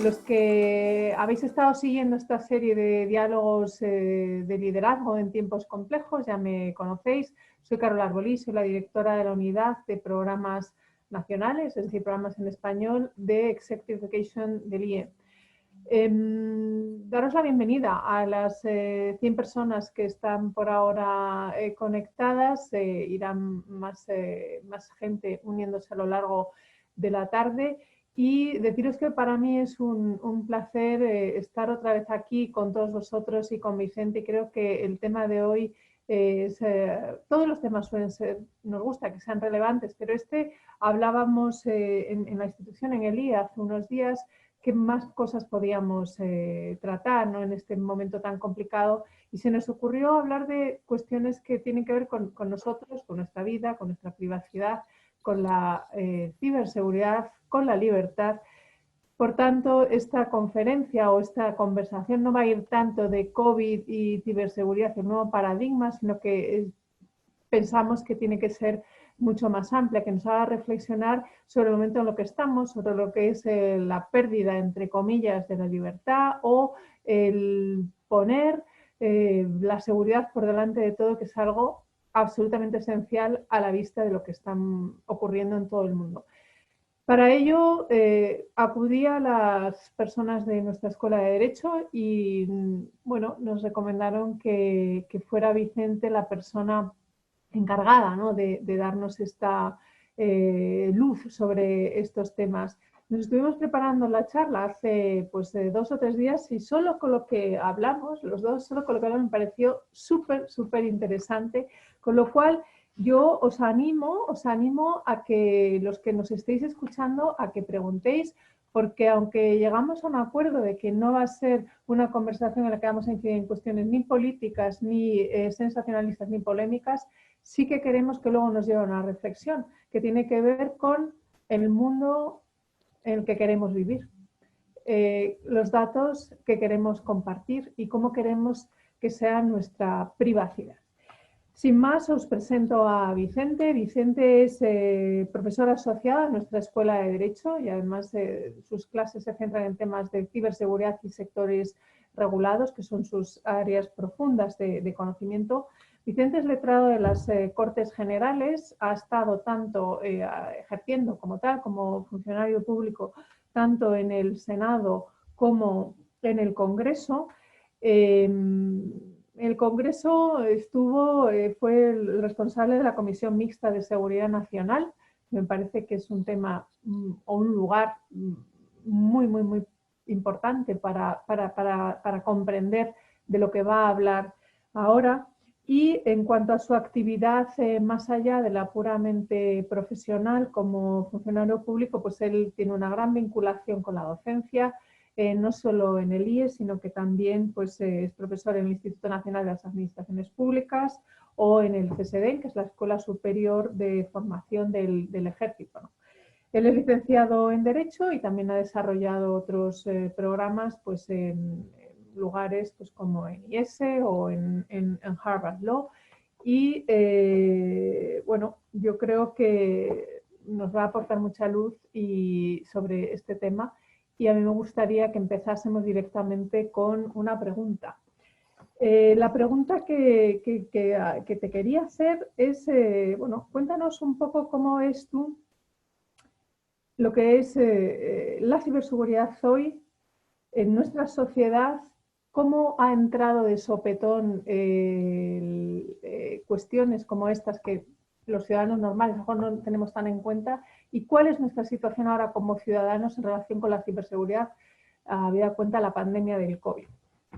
Los que habéis estado siguiendo esta serie de diálogos de liderazgo en tiempos complejos ya me conocéis. Soy Carola Arbolí, soy la directora de la unidad de programas nacionales, es decir, programas en español de Executive Education del IE. Daros la bienvenida a las 100 personas que están por ahora conectadas. Irán más gente uniéndose a lo largo de la tarde. Y deciros que para mí es un placer estar otra vez aquí con todos vosotros y con Vicente. Creo que el tema de hoy todos los temas suelen ser, nos gusta que sean relevantes, pero hablábamos en la institución, en el IE, hace unos días, qué más cosas podíamos tratar, ¿no?, en este momento tan complicado, y se nos ocurrió hablar de cuestiones que tienen que ver con nosotros, con nuestra vida, con nuestra privacidad, con la ciberseguridad, con la libertad. Por tanto, esta conferencia o esta conversación no va a ir tanto de COVID y ciberseguridad, el nuevo paradigma, sino que pensamos que tiene que ser mucho más amplia, que nos haga reflexionar sobre el momento en lo que estamos, sobre lo que es la pérdida, entre comillas, de la libertad o el poner la seguridad por delante de todo, que es algo absolutamente esencial a la vista de lo que está ocurriendo en todo el mundo. Para ello acudí a las personas de nuestra Escuela de Derecho y bueno, nos recomendaron que fuera Vicente la persona encargada, ¿no?, de darnos esta luz sobre estos temas. Nos estuvimos preparando la charla hace 2 o 3 días y solo con lo que hablamos, los dos, solo con lo que hablamos me pareció súper interesante, con lo cual yo os animo a que los que nos estéis escuchando, a que preguntéis, porque aunque llegamos a un acuerdo de que no va a ser una conversación en la que vamos a incidir en cuestiones ni políticas, ni sensacionalistas, ni polémicas, sí que queremos que luego nos lleve a una reflexión que tiene que ver con el mundo en el que queremos vivir, los datos que queremos compartir y cómo queremos que sea nuestra privacidad. Sin más, os presento a Vicente. Vicente es profesor asociado en nuestra Escuela de Derecho y además sus clases se centran en temas de ciberseguridad y sectores regulados, que son sus áreas profundas de conocimiento. Vicente es letrado de las Cortes Generales, ha estado tanto ejerciendo como tal, como funcionario público, tanto en el Senado como en el Congreso. El Congreso fue el responsable de la Comisión Mixta de Seguridad Nacional. Me parece que es un tema o un lugar muy importante para comprender de lo que va a hablar ahora. Y en cuanto a su actividad más allá de la puramente profesional como funcionario público, pues él tiene una gran vinculación con la docencia, no solo en el IE, sino que también es profesor en el Instituto Nacional de las Administraciones Públicas o en el CSD, que es la Escuela Superior de Formación del Ejército, ¿no? Él es licenciado en Derecho y también ha desarrollado otros programas en lugares como en IES o en Harvard Law. Y bueno, yo creo que nos va a aportar mucha luz sobre este tema, y a mí me gustaría que empezásemos directamente con una pregunta. La pregunta que te quería hacer es, bueno, cuéntanos un poco cómo ves tú lo que es la ciberseguridad hoy en nuestra sociedad, cómo ha entrado de sopetón cuestiones como estas que los ciudadanos normales a lo mejor no tenemos tan en cuenta, y cuál es nuestra situación ahora como ciudadanos en relación con la ciberseguridad, habida cuenta la pandemia del COVID.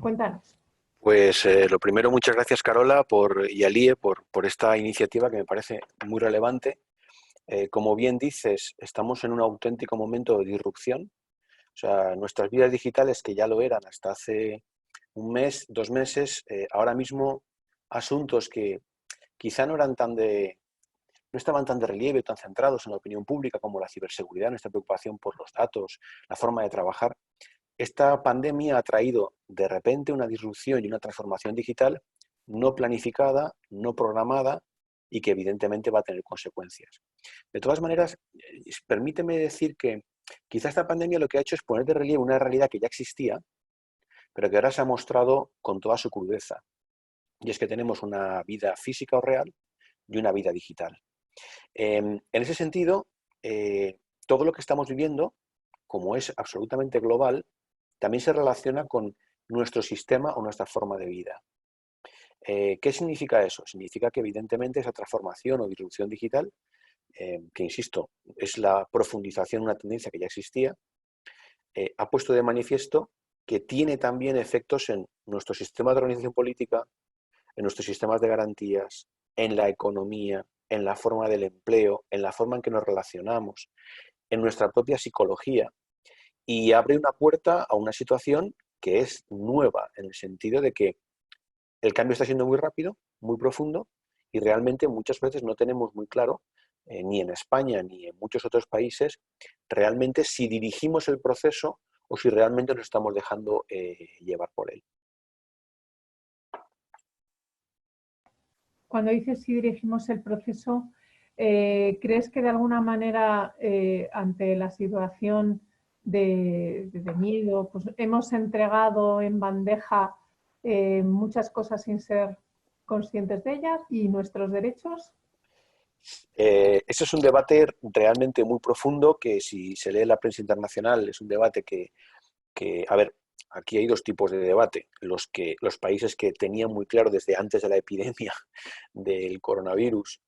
Cuéntanos. Pues lo primero, muchas gracias, Carola, y al IE por esta iniciativa que me parece muy relevante. Como bien dices, estamos en un auténtico momento de disrupción. O sea, nuestras vidas digitales, que ya lo eran hasta hace un mes, 2 meses, ahora mismo asuntos que quizá no estaban tan de relieve, tan centrados en la opinión pública, como la ciberseguridad, nuestra preocupación por los datos, la forma de trabajar. Esta pandemia ha traído de repente una disrupción y una transformación digital no planificada, no programada, y que evidentemente va a tener consecuencias. De todas maneras, permíteme decir que Quizá esta pandemia lo que ha hecho es poner de relieve una realidad que ya existía, pero que ahora se ha mostrado con toda su crudeza. Y es que tenemos una vida física o real y una vida digital. En ese sentido, todo lo que estamos viviendo, como es absolutamente global, también se relaciona con nuestro sistema o nuestra forma de vida. ¿Qué significa eso? Significa que evidentemente esa transformación o disrupción digital, que insisto, es la profundización de una tendencia que ya existía, ha puesto de manifiesto que tiene también efectos en nuestro sistema de organización política, en nuestros sistemas de garantías, en la economía, en la forma del empleo, en la forma en que nos relacionamos, en nuestra propia psicología, y abre una puerta a una situación que es nueva, en el sentido de que el cambio está siendo muy rápido, muy profundo, y realmente muchas veces no tenemos muy claro, ni en España ni en muchos otros países, realmente si dirigimos el proceso o si realmente nos estamos dejando llevar por él. Cuando dices si dirigimos el proceso, ¿crees que de alguna manera ante la situación de miedo, pues hemos entregado en bandeja muchas cosas sin ser conscientes de ellas y nuestros derechos? Ese es un debate realmente muy profundo que si se lee la prensa internacional es un debate a ver, aquí hay dos tipos de debate. Los países que tenían muy claro desde antes de la epidemia del coronavirus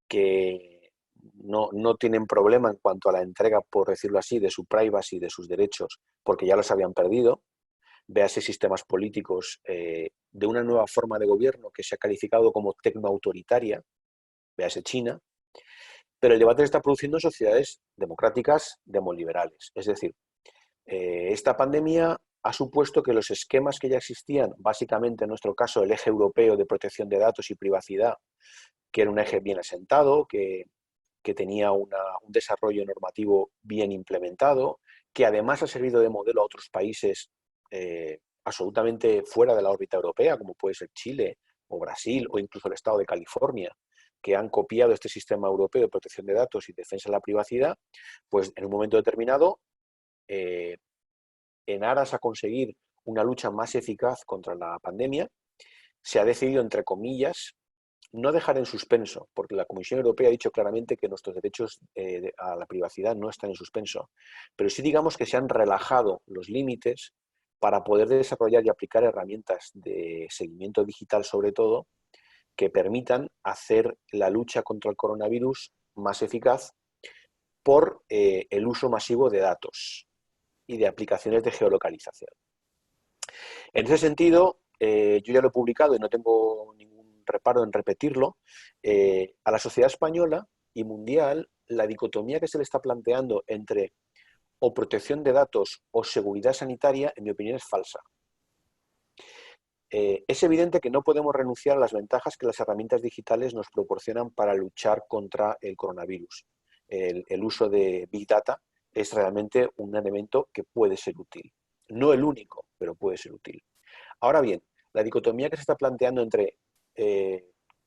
que no tienen problema en cuanto a la entrega, por decirlo así, de su privacy, de sus derechos, porque ya los habían perdido. Véase sistemas políticos de una nueva forma de gobierno que se ha calificado como tecnoautoritaria, véase China, pero el debate se está produciendo en sociedades democráticas demoliberales. Es decir, esta pandemia ha supuesto que los esquemas que ya existían, básicamente en nuestro caso el eje europeo de protección de datos y privacidad, que era un eje bien asentado, que tenía un desarrollo normativo bien implementado, que además ha servido de modelo a otros países absolutamente fuera de la órbita europea, como puede ser Chile o Brasil o incluso el estado de California, que han copiado este sistema europeo de protección de datos y defensa de la privacidad, pues en un momento determinado, en aras a conseguir una lucha más eficaz contra la pandemia, se ha decidido, entre comillas, no dejar en suspenso, porque la Comisión Europea ha dicho claramente que nuestros derechos a la privacidad no están en suspenso, pero sí digamos que se han relajado los límites para poder desarrollar y aplicar herramientas de seguimiento digital, sobre todo, que permitan hacer la lucha contra el coronavirus más eficaz por el uso masivo de datos y de aplicaciones de geolocalización. En ese sentido, yo ya lo he publicado y no tengo ningún reparo en repetirlo, a la sociedad española y mundial la dicotomía que se le está planteando entre o protección de datos o seguridad sanitaria, en mi opinión, es falsa. Es evidente que no podemos renunciar a las ventajas que las herramientas digitales nos proporcionan para luchar contra el coronavirus. El uso de Big Data es realmente un elemento que puede ser útil. No el único, pero puede ser útil. Ahora bien, la dicotomía que se está planteando entre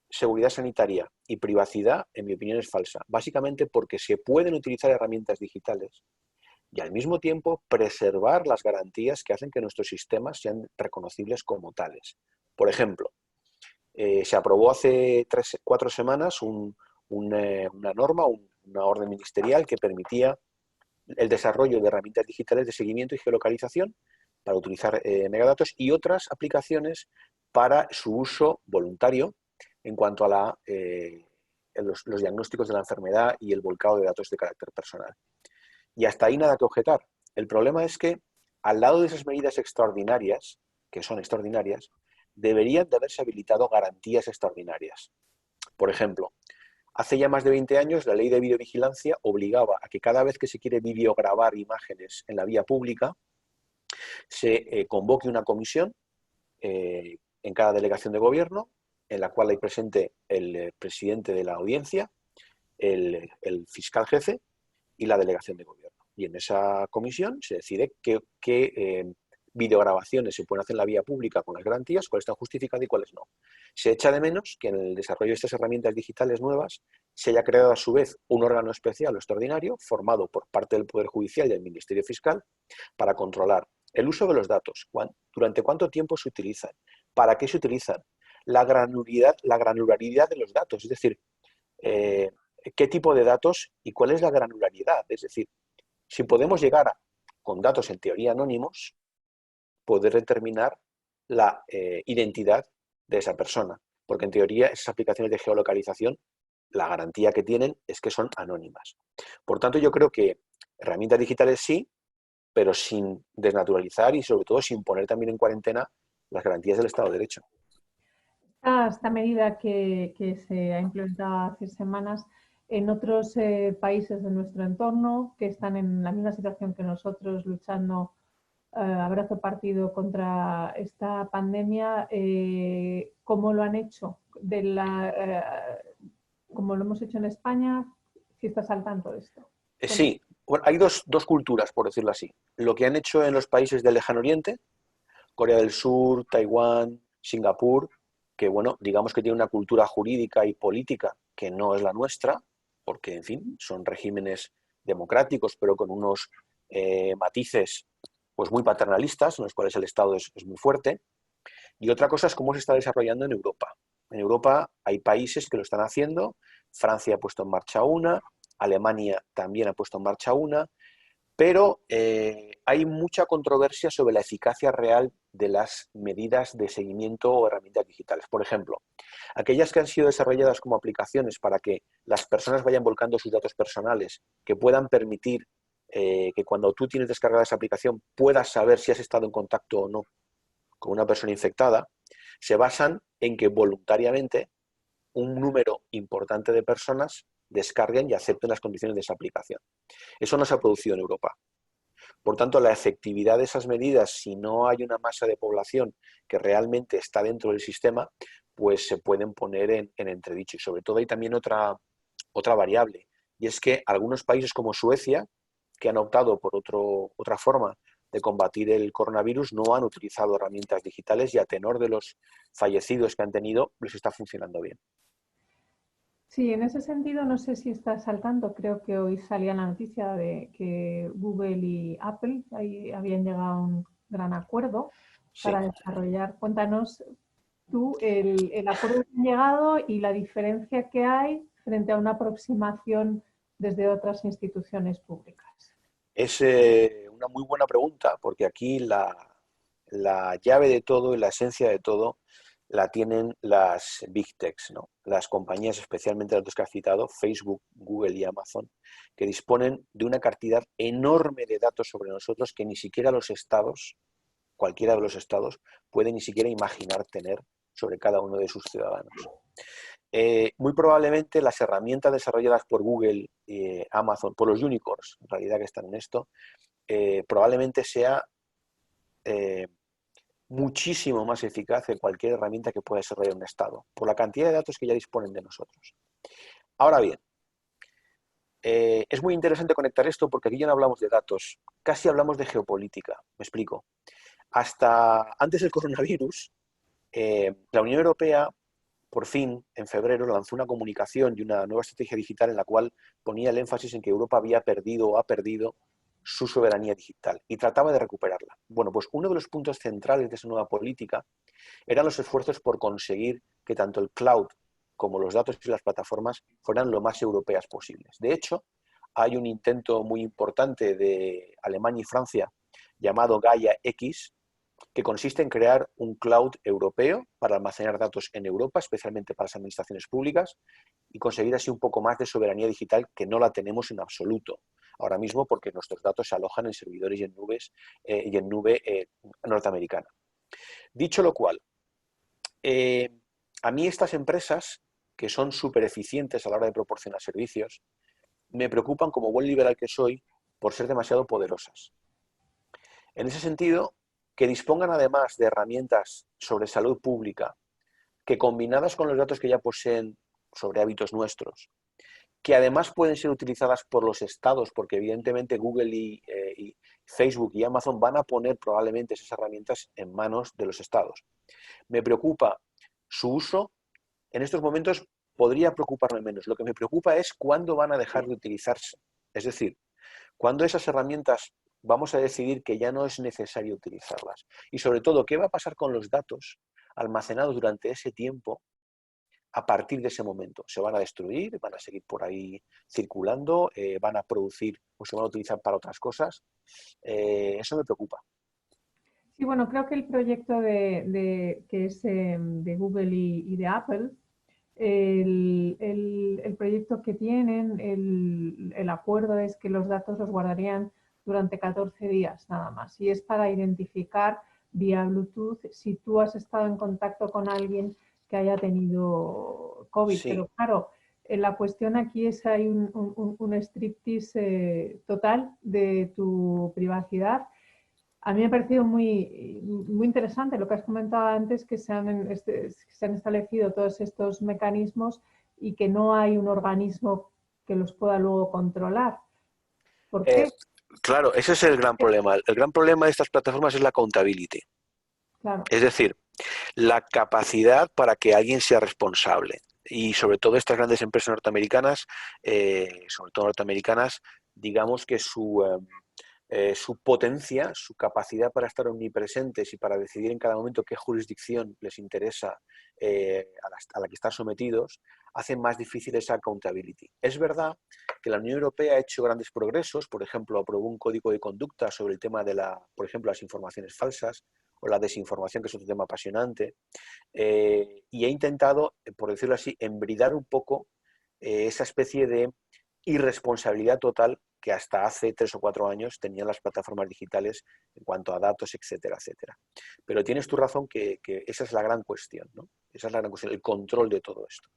seguridad sanitaria y privacidad, en mi opinión, es falsa. Básicamente porque se pueden utilizar herramientas digitales y al mismo tiempo preservar las garantías que hacen que nuestros sistemas sean reconocibles como tales. Por ejemplo, se aprobó hace 4 semanas una norma, una orden ministerial que permitía el desarrollo de herramientas digitales de seguimiento y geolocalización para utilizar megadatos y otras aplicaciones para su uso voluntario en cuanto a los diagnósticos de la enfermedad y el volcado de datos de carácter personal. Y hasta ahí nada que objetar. El problema es que al lado de esas medidas extraordinarias, que son extraordinarias, deberían de haberse habilitado garantías extraordinarias. Por ejemplo, hace ya más de 20 años la ley de videovigilancia obligaba a que cada vez que se quiere videograbar imágenes en la vía pública, se convoque una comisión en cada delegación de gobierno, en la cual hay presente el presidente de la audiencia, el fiscal jefe y la delegación de gobierno. Y en esa comisión se decide qué videograbaciones se pueden hacer en la vía pública con las garantías, cuáles están justificadas y cuáles no. Se echa de menos que en el desarrollo de estas herramientas digitales nuevas se haya creado a su vez un órgano especial o extraordinario formado por parte del Poder Judicial y del Ministerio Fiscal para controlar el uso de los datos, durante cuánto tiempo se utilizan, para qué se utilizan, la granularidad de los datos, es decir, qué tipo de datos y cuál es la granularidad. Es decir, si podemos llegar con datos en teoría anónimos, poder determinar la identidad de esa persona. Porque en teoría esas aplicaciones de geolocalización, la garantía que tienen es que son anónimas. Por tanto, yo creo que herramientas digitales sí, pero sin desnaturalizar y sobre todo sin poner también en cuarentena las garantías del Estado de Derecho. Esta medida que se ha implementado hace semanas en otros países de nuestro entorno que están en la misma situación que nosotros luchando a brazo partido contra esta pandemia, ¿cómo lo han hecho? ¿Cómo lo hemos hecho en España? Si estás al tanto de esto. Sí, bueno, hay dos culturas, por decirlo así. Lo que han hecho en los países del Lejano Oriente, Corea del Sur, Taiwán, Singapur, que bueno, digamos que tiene una cultura jurídica y política que no es la nuestra, porque en fin, son regímenes democráticos, pero con unos matices pues muy paternalistas, en los cuales el Estado es muy fuerte. Y otra cosa es cómo se está desarrollando en Europa. En Europa hay países que lo están haciendo, Francia ha puesto en marcha una, Alemania también ha puesto en marcha una, pero hay mucha controversia sobre la eficacia real de las medidas de seguimiento o herramientas digitales. Por ejemplo, aquellas que han sido desarrolladas como aplicaciones para que las personas vayan volcando sus datos personales, que puedan permitir que cuando tú tienes descargada esa aplicación puedas saber si has estado en contacto o no con una persona infectada, se basan en que voluntariamente un número importante de personas descarguen y acepten las condiciones de esa aplicación. Eso no se ha producido en Europa. Por tanto, la efectividad de esas medidas, si no hay una masa de población que realmente está dentro del sistema, pues se pueden poner en entredicho. Y sobre todo hay también otra variable, y es que algunos países como Suecia, que han optado por otra forma de combatir el coronavirus, no han utilizado herramientas digitales y a tenor de los fallecidos que han tenido, les está funcionando bien. Sí, en ese sentido, no sé si estás al tanto, creo que hoy salía la noticia de que Google y Apple ahí habían llegado a un gran acuerdo Sí. para desarrollar. Cuéntanos tú el acuerdo que han llegado y la diferencia que hay frente a una aproximación desde otras instituciones públicas. Es una muy buena pregunta, porque aquí la llave de todo y la esencia de todo la tienen las Big Techs, ¿no? Las compañías, especialmente las dos que has citado, Facebook, Google y Amazon, que disponen de una cantidad enorme de datos sobre nosotros que ni siquiera los estados, cualquiera de los estados, puede ni siquiera imaginar tener sobre cada uno de sus ciudadanos. Muy probablemente las herramientas desarrolladas por Google y Amazon, por los unicorns, en realidad que están en esto, probablemente sea muchísimo más eficaz que cualquier herramienta que pueda desarrollar un Estado, por la cantidad de datos que ya disponen de nosotros. Ahora bien, es muy interesante conectar esto porque aquí ya no hablamos de datos, casi hablamos de geopolítica. Me explico. Hasta antes del coronavirus, la Unión Europea, por fin, en febrero, lanzó una comunicación y una nueva estrategia digital en la cual ponía el énfasis en que Europa había perdido o ha perdido su soberanía digital y trataba de recuperarla. Bueno, pues uno de los puntos centrales de esa nueva política eran los esfuerzos por conseguir que tanto el cloud como los datos y las plataformas fueran lo más europeas posibles. De hecho, hay un intento muy importante de Alemania y Francia llamado Gaia X, que consiste en crear un cloud europeo para almacenar datos en Europa, especialmente para las administraciones públicas, y conseguir así un poco más de soberanía digital que no la tenemos en absoluto ahora mismo porque nuestros datos se alojan en servidores y en nube norteamericana. Dicho lo cual, a mí estas empresas, que son súper eficientes a la hora de proporcionar servicios, me preocupan como buen liberal que soy por ser demasiado poderosas. En ese sentido, que dispongan además de herramientas sobre salud pública, que combinadas con los datos que ya poseen sobre hábitos nuestros, que además pueden ser utilizadas por los estados, porque evidentemente Google y Facebook y Amazon van a poner probablemente esas herramientas en manos de los estados. Me preocupa su uso. En estos momentos podría preocuparme menos. Lo que me preocupa es cuándo van a dejar de utilizarse. Es decir, cuándo esas herramientas vamos a decidir que ya no es necesario utilizarlas. Y sobre todo, ¿qué va a pasar con los datos almacenados durante ese tiempo a partir de ese momento? ¿Se van a destruir? ¿Van a seguir por ahí circulando? ¿Van a producir o se van a utilizar para otras cosas? Eso me preocupa. Sí, bueno, creo que el proyecto que es de Google y de Apple, el proyecto que tienen, el acuerdo es que los datos los guardarían durante 14 días nada más. Y es para identificar vía Bluetooth si tú has estado en contacto con alguien que haya tenido COVID. Sí. Pero claro, la cuestión aquí es hay un striptease total de tu privacidad. A mí me ha parecido muy interesante lo que has comentado antes, que se han establecido todos estos mecanismos y que no hay un organismo que los pueda luego controlar. ¿Por Eh, qué? claro, ese es el gran problema. El gran problema de estas plataformas es la accountability. Claro, Es decir, la capacidad para que alguien sea responsable. Y sobre todo estas grandes empresas norteamericanas, sobre todo norteamericanas, digamos que su potencia, su capacidad para estar omnipresentes y para decidir en cada momento qué jurisdicción les interesa a la que están sometidos, hacen más difícil esa accountability. Es verdad que la Unión Europea ha hecho grandes progresos, por ejemplo, aprobó un código de conducta sobre el tema de por ejemplo, las informaciones falsas o la desinformación, que es otro tema apasionante, y ha intentado, por decirlo así, embridar un poco esa especie de irresponsabilidad total que hasta hace 3 o 4 años tenían las plataformas digitales en cuanto a datos, etcétera, etcétera. Pero tienes tu razón que esa es la gran cuestión, ¿no? Esa es la gran cuestión, el control de todo esto.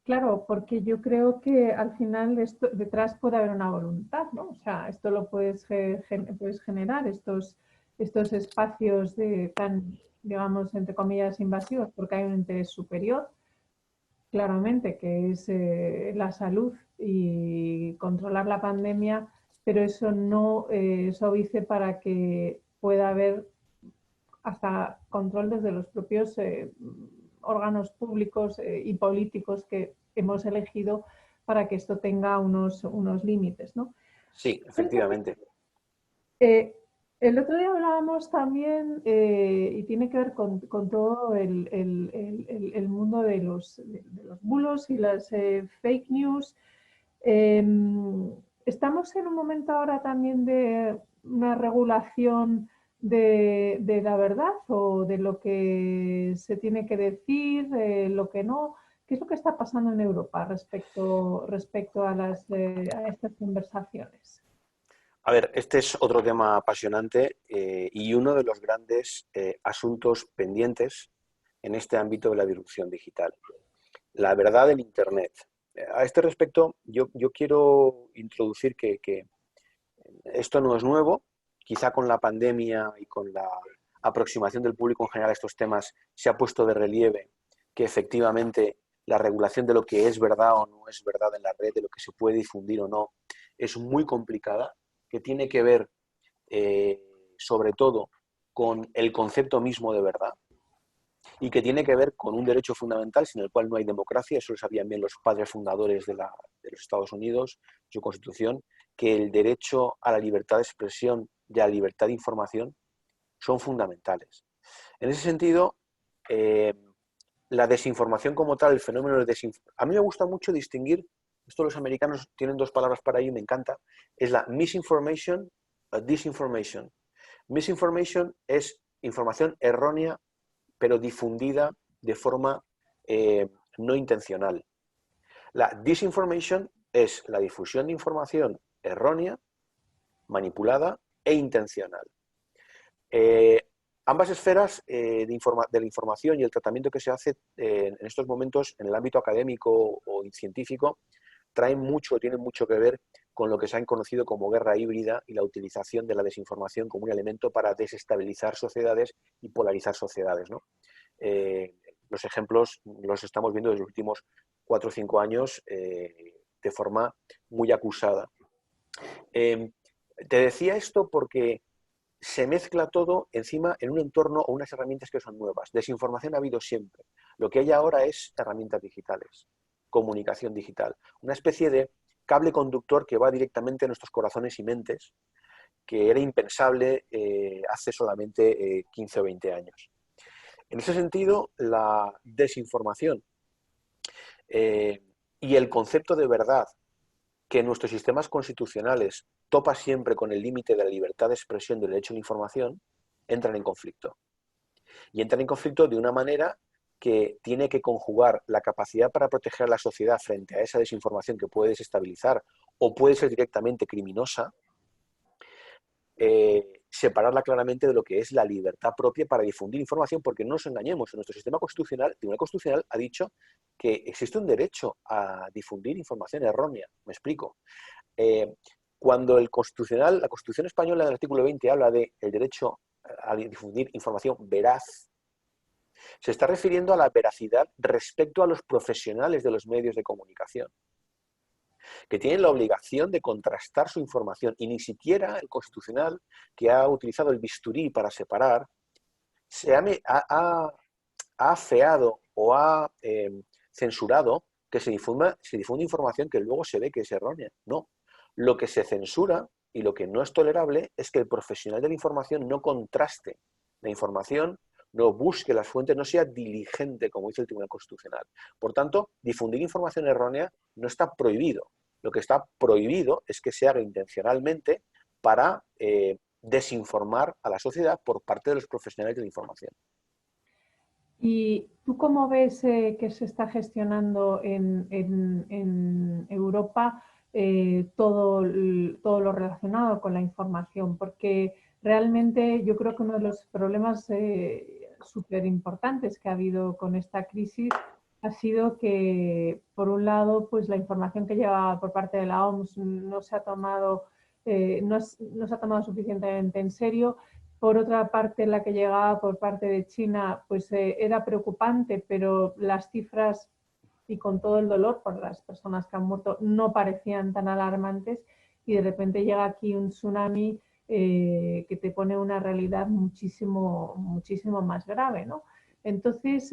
claro, porque yo creo que al final detrás puede haber una voluntad, ¿no? O sea, esto lo puedes generar, estos espacios tan, digamos, entre comillas, invasivos, porque hay un interés superior claramente, que es la salud y controlar la pandemia, pero eso no suavice para que pueda haber hasta control desde los propios órganos públicos y políticos que hemos elegido para que esto tenga unos límites, ¿no? Sí, efectivamente. Eh, el otro día hablábamos también, y tiene que ver con todo el mundo de los bulos y las fake news. Eh, Estamos en un momento ahora también de una regulación de la verdad o de lo que se tiene que decir, de lo que no. ¿Qué es lo que está pasando en Europa respecto a estas conversaciones? A ver, este es otro tema apasionante y uno de los grandes asuntos pendientes en este ámbito de la disrupción digital. La verdad del Internet. A este respecto, yo quiero introducir que esto no es nuevo. Quizá con la pandemia y con la aproximación del público en general a estos temas se ha puesto de relieve que efectivamente la regulación de lo que es verdad o no es verdad en la red, de lo que se puede difundir o no, es muy complicada, que tiene que ver sobre todo con el concepto mismo de verdad y que tiene que ver con un derecho fundamental sin el cual no hay democracia. Eso lo sabían bien los padres fundadores de los Estados Unidos, su constitución, que el derecho a la libertad de expresión y a la libertad de información son fundamentales. En ese sentido, la desinformación como tal, el fenómeno de desinformación, a mí me gusta mucho distinguir, esto los americanos tienen dos palabras para ello y me encanta, es la misinformation, la disinformation. Misinformation es información errónea pero difundida de forma no intencional. La disinformation es la difusión de información errónea, manipulada e intencional. Ambas esferas de la información y el tratamiento que se hace en estos momentos en el ámbito académico o científico tienen mucho que ver con lo que se han conocido como guerra híbrida y la utilización de la desinformación como un elemento para desestabilizar sociedades y polarizar sociedades, ¿no? Los ejemplos los estamos viendo desde los últimos 4 o 5 años de forma muy acusada. Te decía esto porque se mezcla todo encima en un entorno o unas herramientas que son nuevas. Desinformación ha habido siempre. Lo que hay ahora es herramientas digitales, comunicación digital, una especie de cable conductor que va directamente a nuestros corazones y mentes, que era impensable hace solamente 15 o 20 años. En ese sentido, la desinformación y el concepto de verdad que nuestros sistemas constitucionales topa siempre con el límite de la libertad de expresión del derecho a la información, entran en conflicto. Y entran en conflicto de una manera que tiene que conjugar la capacidad para proteger a la sociedad frente a esa desinformación que puede desestabilizar o puede ser directamente criminosa, separarla claramente de lo que es la libertad propia para difundir información, porque no nos engañemos, en nuestro sistema constitucional, el Tribunal Constitucional ha dicho que existe un derecho a difundir información errónea. Me explico. Cuando la Constitución española, en el artículo 20, habla del derecho a difundir información veraz, se está refiriendo a la veracidad respecto a los profesionales de los medios de comunicación, que tienen la obligación de contrastar su información, y ni siquiera el Constitucional, que ha utilizado el bisturí para separar, ha afeado o ha censurado que se difunde información que luego se ve que es errónea. No. Lo que se censura y lo que no es tolerable es que el profesional de la información no contraste la información, no busque las fuentes, no sea diligente, como dice el Tribunal Constitucional. Por tanto, difundir información errónea no está prohibido. Lo que está prohibido es que se haga intencionalmente para desinformar a la sociedad por parte de los profesionales de la información. ¿Y tú cómo ves que se está gestionando en Europa todo lo relacionado con la información? Porque realmente yo creo que uno de los problemas súper importantes que ha habido con esta crisis ha sido que, por un lado, pues la información que llegaba por parte de la OMS no se ha tomado, no se ha tomado suficientemente en serio. Por otra parte, la que llegaba por parte de China, pues era preocupante, pero las cifras, y con todo el dolor por las personas que han muerto, no parecían tan alarmantes, y de repente llega aquí un tsunami que te pone una realidad muchísimo, muchísimo más grave, ¿no? Entonces,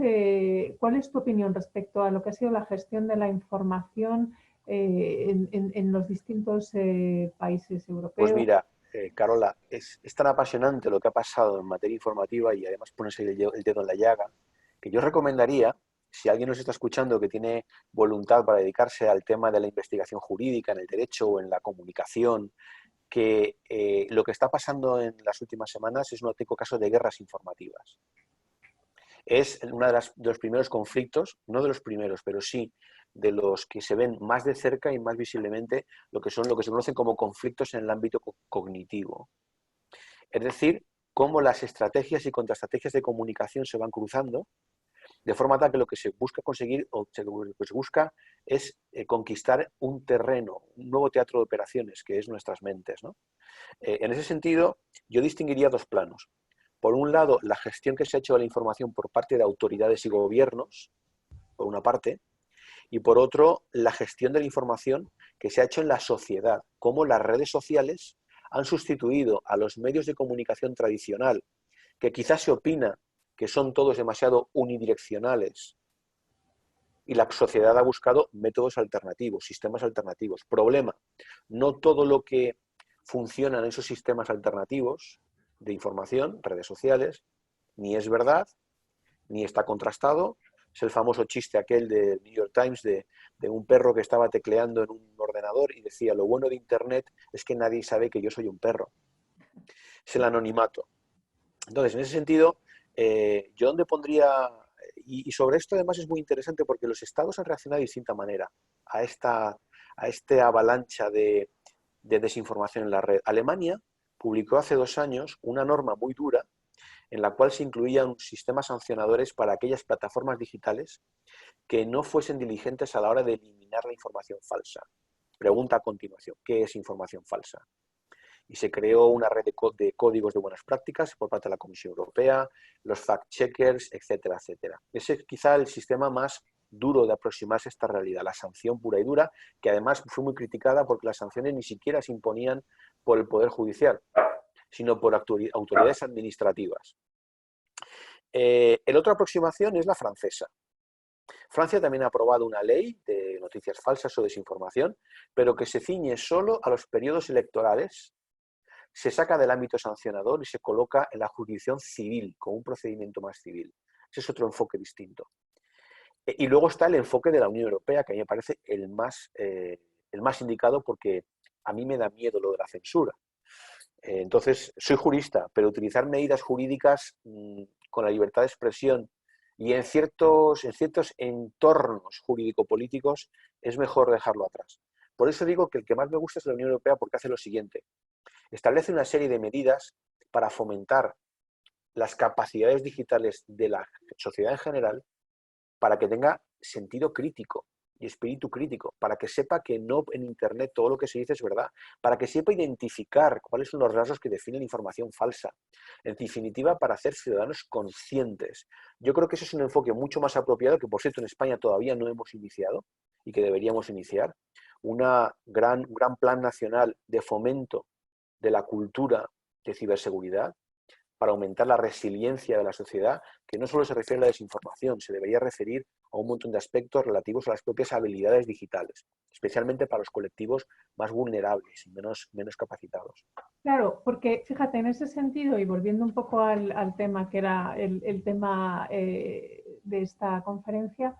¿cuál es tu opinión respecto a lo que ha sido la gestión de la información en los distintos países Pues europeos? mira, Carola, es tan apasionante lo que ha pasado en materia informativa, y además pones el dedo en la llaga, que yo recomendaría, si alguien nos está escuchando que tiene voluntad para dedicarse al tema de la investigación jurídica, en el derecho o en la comunicación, que lo que está pasando en las últimas semanas es un auténtico caso de guerras informativas. Es uno de los primeros conflictos, no de los primeros, pero sí de los que se ven más de cerca y más visiblemente, lo que se conocen como conflictos en el ámbito cognitivo. Es decir, cómo las estrategias y contraestrategias de comunicación se van cruzando, de forma tal que lo que se busca conseguir, o lo que se busca, es conquistar un terreno, un nuevo teatro de operaciones, que es nuestras mentes, ¿no? En ese sentido, yo distinguiría dos planos. Por un lado, la gestión que se ha hecho de la información por parte de autoridades y gobiernos, por una parte, y por otro, la gestión de la información que se ha hecho en la sociedad, cómo las redes sociales han sustituido a los medios de comunicación tradicional, que quizás se opina que son todos demasiado unidireccionales, y la sociedad ha buscado métodos alternativos, sistemas alternativos. Problema, no todo lo que funciona en esos sistemas alternativos de información, redes sociales, ni es verdad, ni está contrastado. Es el famoso chiste aquel del New York Times de un perro que estaba tecleando en un ordenador y decía: lo bueno de Internet es que nadie sabe que yo soy un perro. Es el anonimato. Entonces, en ese sentido, yo donde pondría... Y sobre esto además es muy interesante porque los estados han reaccionado de distinta manera a esta avalancha de desinformación en la red. Alemania publicó hace 2 años una norma muy dura en la cual se incluían sistemas sancionadores para aquellas plataformas digitales que no fuesen diligentes a la hora de eliminar la información falsa. Pregunta a continuación: ¿qué es información falsa? Y se creó una red de códigos de buenas prácticas por parte de la Comisión Europea, los fact-checkers, etcétera, etcétera. Ese es quizá el sistema más duro de aproximarse a esta realidad, la sanción pura y dura, que además fue muy criticada porque las sanciones ni siquiera se imponían por el Poder Judicial, sino por autoridades administrativas. La otra aproximación es la francesa. Francia también ha aprobado una ley de noticias falsas o desinformación, pero que se ciñe solo a los periodos electorales, se saca del ámbito sancionador y se coloca en la jurisdicción civil, con un procedimiento más civil. Ese es otro enfoque distinto. Y luego está el enfoque de la Unión Europea, que a mí me parece el más indicado, porque a mí me da miedo lo de la censura. Entonces, soy jurista, pero utilizar medidas jurídicas con la libertad de expresión y en ciertos entornos jurídico-políticos es mejor dejarlo atrás. Por eso digo que el que más me gusta es la Unión Europea, porque hace lo siguiente. Establece una serie de medidas para fomentar las capacidades digitales de la sociedad en general, para que tenga sentido crítico y espíritu crítico, para que sepa que no en Internet todo lo que se dice es verdad, para que sepa identificar cuáles son los rasgos que definen información falsa. En definitiva, para hacer ciudadanos conscientes. Yo creo que ese es un enfoque mucho más apropiado, que por cierto en España todavía no hemos iniciado y que deberíamos iniciar. Un gran plan nacional de fomento de la cultura de ciberseguridad, para aumentar la resiliencia de la sociedad, que no solo se refiere a la desinformación, se debería referir a un montón de aspectos relativos a las propias habilidades digitales, especialmente para los colectivos más vulnerables y menos capacitados. Claro, porque fíjate, en ese sentido, y volviendo un poco al tema que era el tema de esta conferencia,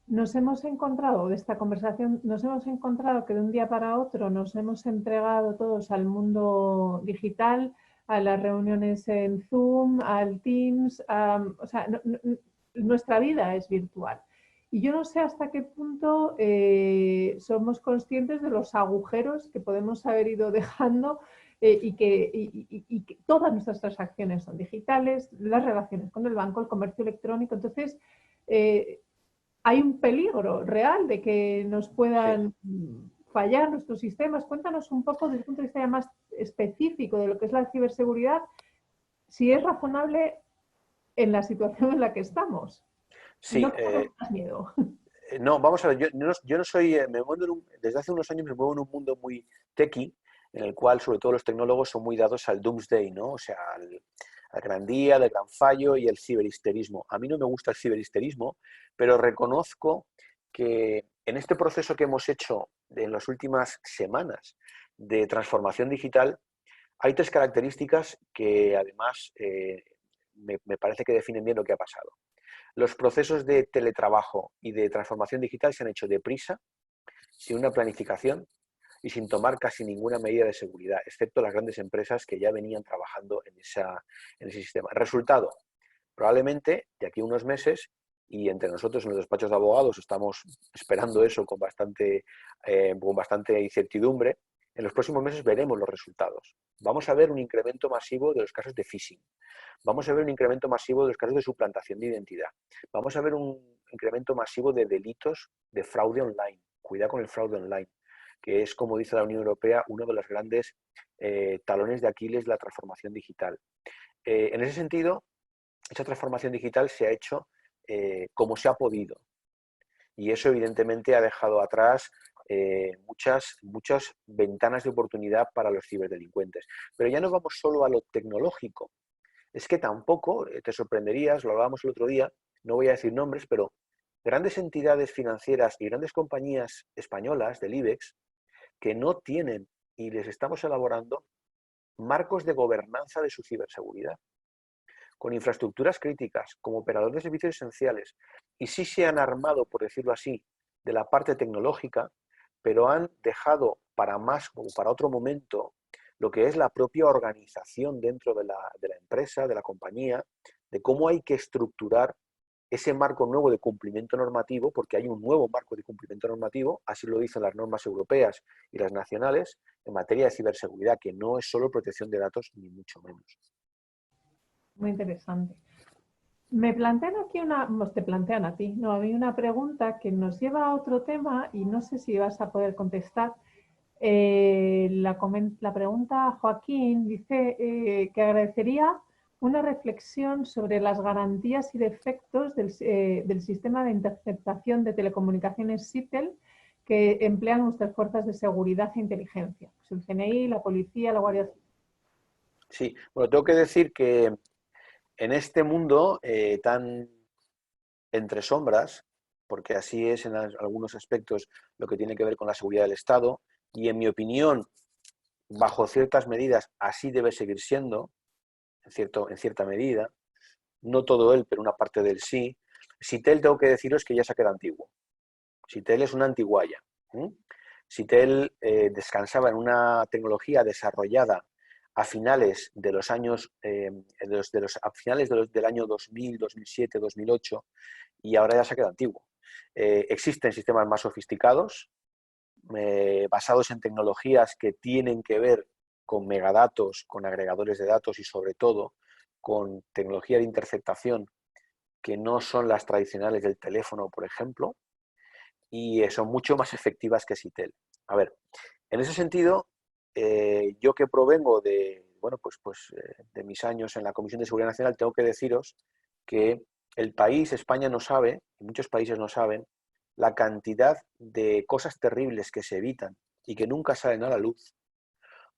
nos hemos encontrado, de esta conversación, nos hemos encontrado que de un día para otro nos hemos entregado todos al mundo digital, a las reuniones en Zoom, al Teams, o sea, nuestra vida es virtual. Y yo no sé hasta qué punto somos conscientes de los agujeros que podemos haber ido dejando y que todas nuestras transacciones son digitales, las relaciones con el banco, el comercio electrónico. Entonces, hay un peligro real de que nos puedan fallar nuestros sistemas. Cuéntanos un poco desde el punto de vista ya más específico de lo que es la ciberseguridad, si es razonable en la situación en la que estamos. Sí, no tenemos más miedo. No, vamos a ver, yo no soy, desde hace unos años me muevo en un mundo muy techy, en el cual sobre todo los tecnólogos son muy dados al doomsday, ¿no? O sea, al gran día, al gran fallo y el ciberhisterismo. A mí no me gusta el ciberhisterismo, pero reconozco que en este proceso que hemos hecho en las últimas semanas de transformación digital, hay tres características que además me parece que definen bien lo que ha pasado. Los procesos de teletrabajo y de transformación digital se han hecho deprisa, sin una planificación y sin tomar casi ninguna medida de seguridad, excepto las grandes empresas que ya venían trabajando en ese sistema. Resultado, probablemente de aquí a unos meses, y entre nosotros en los despachos de abogados estamos esperando eso con bastante incertidumbre, en los próximos meses veremos los resultados. Vamos a ver un incremento masivo de los casos de phishing. Vamos a ver un incremento masivo de los casos de suplantación de identidad. Vamos a ver un incremento masivo de delitos de fraude online. Cuidado con el fraude online, que es, como dice la Unión Europea, uno de los grandes talones de Aquiles de la transformación digital. En ese sentido, esa transformación digital se ha hecho como se ha podido. Y eso evidentemente ha dejado atrás muchas ventanas de oportunidad para los ciberdelincuentes. Pero ya no vamos solo a lo tecnológico. Es que tampoco, te sorprenderías, lo hablábamos el otro día, no voy a decir nombres, pero grandes entidades financieras y grandes compañías españolas del IBEX que no tienen, y les estamos elaborando, marcos de gobernanza de su ciberseguridad, con infraestructuras críticas, como operadores de servicios esenciales, y sí se han armado, por decirlo así, de la parte tecnológica, pero han dejado para más o para otro momento lo que es la propia organización dentro de la empresa, de la compañía, de cómo hay que estructurar ese marco nuevo de cumplimiento normativo, porque hay un nuevo marco de cumplimiento normativo, así lo dicen las normas europeas y las nacionales, en materia de ciberseguridad, que no es solo protección de datos, ni mucho menos. Muy interesante. Me plantean aquí te plantean a ti, no, a mí una pregunta que nos lleva a otro tema y no sé si vas a poder contestar. La pregunta Joaquín dice que agradecería una reflexión sobre las garantías y defectos del sistema de interceptación de telecomunicaciones SITEL que emplean nuestras fuerzas de seguridad e inteligencia, pues el CNI, la policía, la Guardia Civil. Sí, bueno, tengo que decir que en este mundo tan entre sombras, porque así es en algunos aspectos lo que tiene que ver con la seguridad del Estado, y en mi opinión, bajo ciertas medidas, así debe seguir siendo, en cierta medida, no todo él, pero una parte del sí. SITEL, tengo que deciros que ya se queda antiguo. SITEL es una antiguaya. SITEL descansaba en una tecnología desarrollada a finales de los años, a finales del año 2000, 2007, 2008, y ahora ya se queda antiguo. Existen sistemas más sofisticados, basados en tecnologías que tienen que ver con megadatos, con agregadores de datos y sobre todo con tecnología de interceptación que no son las tradicionales del teléfono, por ejemplo, y son mucho más efectivas que SITEL. A ver, en ese sentido, yo que provengo de, bueno, de mis años en la Comisión de Seguridad Nacional, tengo que deciros que el país, España, no sabe, y muchos países no saben, la cantidad de cosas terribles que se evitan y que nunca salen a la luz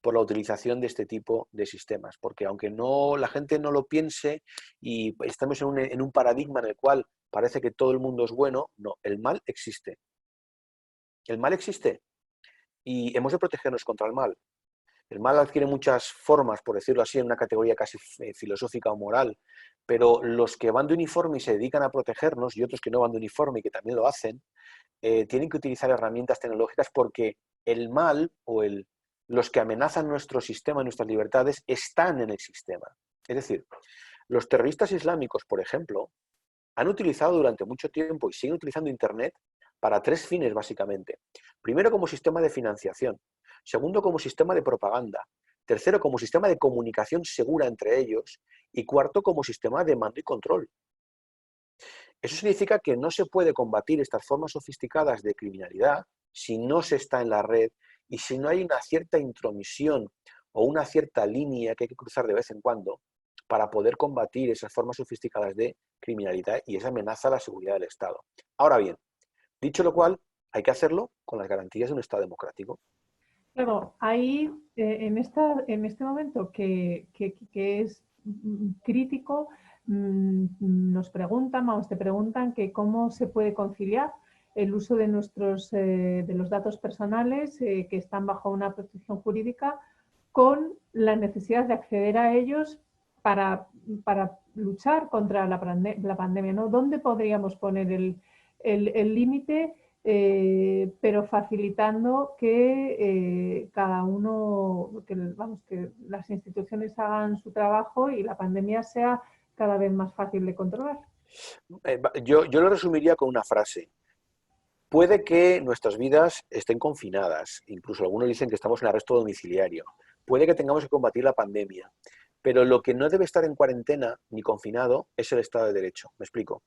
por la utilización de este tipo de sistemas. Porque aunque no la gente no lo piense y estamos en un paradigma en el cual parece que todo el mundo es bueno, no, el mal existe. El mal existe y hemos de protegernos contra el mal. El mal adquiere muchas formas, por decirlo así, en una categoría casi filosófica o moral, pero los que van de uniforme y se dedican a protegernos y otros que no van de uniforme y que también lo hacen, tienen que utilizar herramientas tecnológicas porque el mal o los que amenazan nuestro sistema, nuestras libertades, están en el sistema. Es decir, los terroristas islámicos, por ejemplo, han utilizado durante mucho tiempo y siguen utilizando Internet para tres fines, básicamente. Primero, como sistema de financiación. Segundo, como sistema de propaganda. Tercero, como sistema de comunicación segura entre ellos. Y cuarto, como sistema de mando y control. Eso significa que no se puede combatir estas formas sofisticadas de criminalidad si no se está en la red y si no hay una cierta intromisión o una cierta línea que hay que cruzar de vez en cuando para poder combatir esas formas sofisticadas de criminalidad y esa amenaza a la seguridad del Estado. Ahora bien, dicho lo cual, hay que hacerlo con las garantías de un Estado democrático. Claro, ahí en este momento que es crítico, nos preguntan, vamos, te preguntan que cómo se puede conciliar el uso de de los datos personales que están bajo una protección jurídica con la necesidad de acceder a ellos para luchar contra la pandemia, ¿no? ¿Dónde podríamos poner el límite? Pero facilitando que cada uno, vamos, que las instituciones hagan su trabajo y la pandemia sea cada vez más fácil de controlar. Yo lo resumiría con una frase. Puede que nuestras vidas estén confinadas, incluso algunos dicen que estamos en arresto domiciliario. Puede que tengamos que combatir la pandemia, pero lo que no debe estar en cuarentena ni confinado es el Estado de Derecho. Me explico.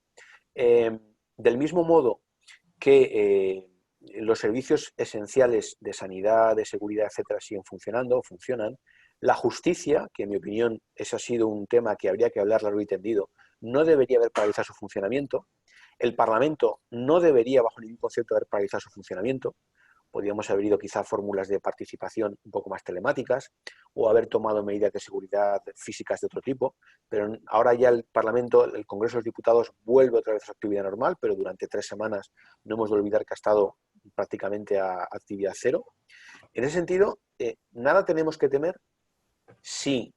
Del mismo modo que los servicios esenciales de sanidad, de seguridad, etcétera, siguen funcionando, funcionan, la justicia, que en mi opinión ese ha sido un tema que habría que hablar largo y tendido, no debería haber paralizado su funcionamiento. El Parlamento no debería, bajo ningún concepto, haber paralizado su funcionamiento. Podríamos haber ido quizá a fórmulas de participación un poco más telemáticas o haber tomado medidas de seguridad físicas de otro tipo, pero ahora ya el Parlamento, el Congreso de los Diputados vuelve otra vez a su actividad normal, pero durante 3 semanas no hemos de olvidar que ha estado prácticamente a actividad cero. En ese sentido, nada tenemos que temer si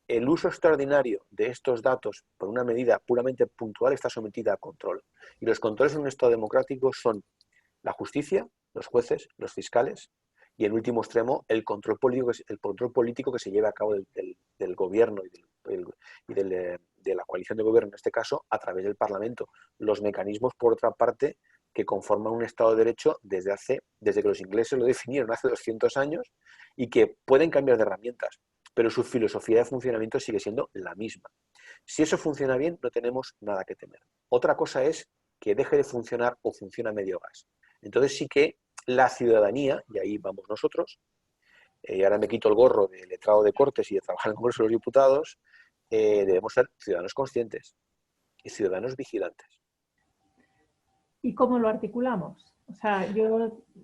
el uso extraordinario de estos datos por una medida puramente puntual está sometida a control. Y los controles en un Estado democrático son la justicia, los jueces, los fiscales y, en último extremo, el control político que se lleva a cabo del gobierno de la coalición de gobierno, en este caso, a través del Parlamento. Los mecanismos, por otra parte, que conforman un Estado de Derecho desde que los ingleses lo definieron hace 200 años y que pueden cambiar de herramientas, pero su filosofía de funcionamiento sigue siendo la misma. Si eso funciona bien, no tenemos nada que temer. Otra cosa es que deje de funcionar o funciona a medio gas. Entonces sí que la ciudadanía, y ahí vamos nosotros, y ahora me quito el gorro de letrado de Cortes y de trabajar en el Congreso de los Diputados, debemos ser ciudadanos conscientes y ciudadanos vigilantes. ¿Y cómo lo articulamos? O sea,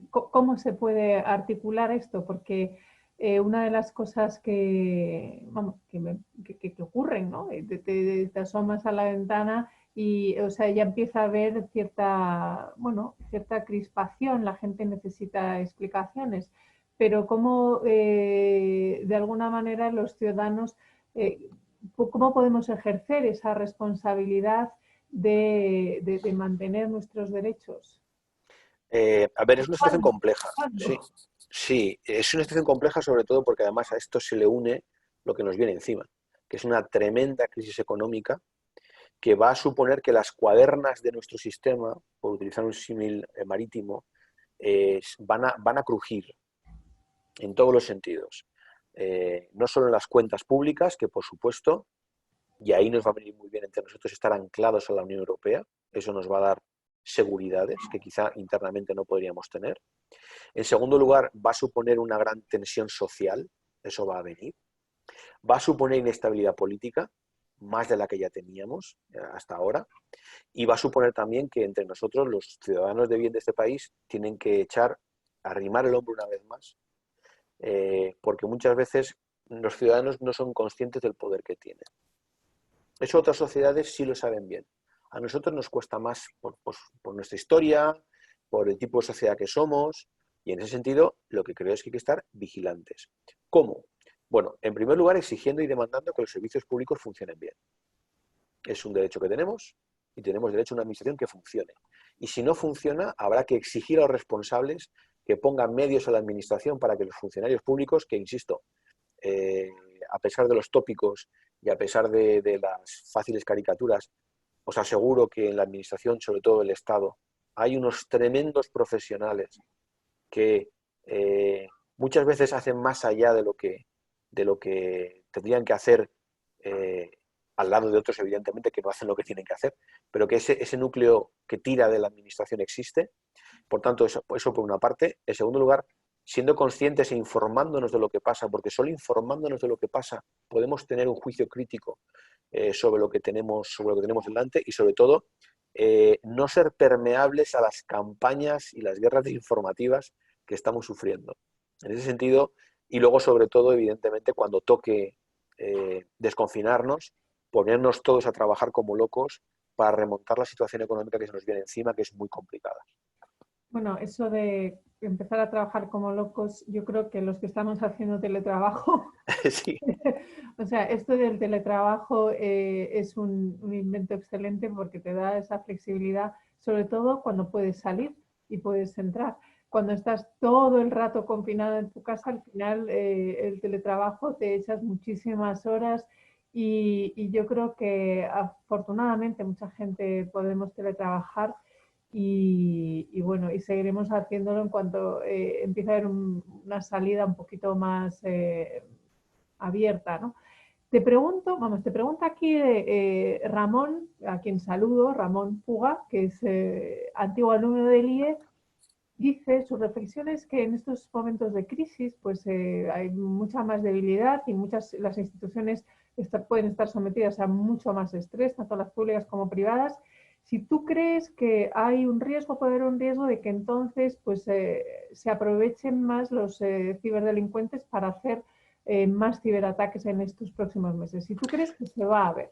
¿cómo se puede articular esto? Porque una de las cosas que, vamos, que ocurren, ¿no? Te asomas a la ventana y, o sea, ya empieza a haber cierta, bueno, cierta crispación, la gente necesita explicaciones, pero cómo, de alguna manera, los ciudadanos, eh, ¿cómo podemos ejercer esa responsabilidad de mantener nuestros derechos? A ver, es una situación ¿Cuándo? compleja, sí. ¿Cuándo? Sí, es una situación compleja sobre todo porque además a esto se le une lo que nos viene encima, que es una tremenda crisis económica que va a suponer que las cuadernas de nuestro sistema, por utilizar un símil marítimo, van a crujir en todos los sentidos. No solo en las cuentas públicas, que por supuesto, y ahí nos va a venir muy bien entre nosotros estar anclados a la Unión Europea, eso nos va a dar seguridades que quizá internamente no podríamos tener. En segundo lugar, va a suponer una gran tensión social, eso va a venir. Va a suponer inestabilidad política, más de la que ya teníamos hasta ahora. Y va a suponer también que entre nosotros, los ciudadanos de bien de este país, tienen que arrimar el hombro una vez más, porque muchas veces los ciudadanos no son conscientes del poder que tienen. Eso otras sociedades sí lo saben bien. A nosotros nos cuesta más por nuestra historia, por el tipo de sociedad que somos, y en ese sentido lo que creo es que hay que estar vigilantes. ¿Cómo? Bueno, en primer lugar, exigiendo y demandando que los servicios públicos funcionen bien. Es un derecho que tenemos y tenemos derecho a una administración que funcione. Y si no funciona, habrá que exigir a los responsables que pongan medios a la administración para que los funcionarios públicos, que insisto, a pesar de los tópicos y a pesar de las fáciles caricaturas, os aseguro que en la administración, sobre todo el Estado, hay unos tremendos profesionales que muchas veces hacen más allá de lo que tendrían que hacer, al lado de otros, evidentemente, que no hacen lo que tienen que hacer, pero que ese núcleo que tira de la administración existe. Por tanto, eso por una parte. En segundo lugar, siendo conscientes e informándonos de lo que pasa, porque solo informándonos de lo que pasa podemos tener un juicio crítico sobre lo que tenemos delante y, sobre todo, no ser permeables a las campañas y las guerras informativas que estamos sufriendo. En ese sentido, y luego, sobre todo, evidentemente, cuando toque desconfinarnos, ponernos todos a trabajar como locos para remontar la situación económica que se nos viene encima, que es muy complicada. Bueno, eso de empezar a trabajar como locos, yo creo que los que estamos haciendo teletrabajo, Sí. o sea, esto del teletrabajo es un invento excelente porque te da esa flexibilidad, sobre todo cuando puedes salir y puedes entrar. Cuando estás todo el rato confinado en tu casa, al final el teletrabajo te echas muchísimas horas y yo creo que afortunadamente mucha gente podemos teletrabajar y bueno, y seguiremos haciéndolo en cuanto empiece a haber una salida un poquito más abierta, ¿no? Te pregunta aquí Ramón, a quien saludo, Ramón Puga, que es antiguo alumno del IE, dice sus reflexiones que en estos momentos de crisis pues hay mucha más debilidad y las instituciones pueden estar sometidas a mucho más estrés, tanto las públicas como privadas. Si tú crees que hay un riesgo, puede haber un riesgo de que entonces pues, se aprovechen más los ciberdelincuentes para hacer más ciberataques en estos próximos meses. Si tú crees que se va a ver.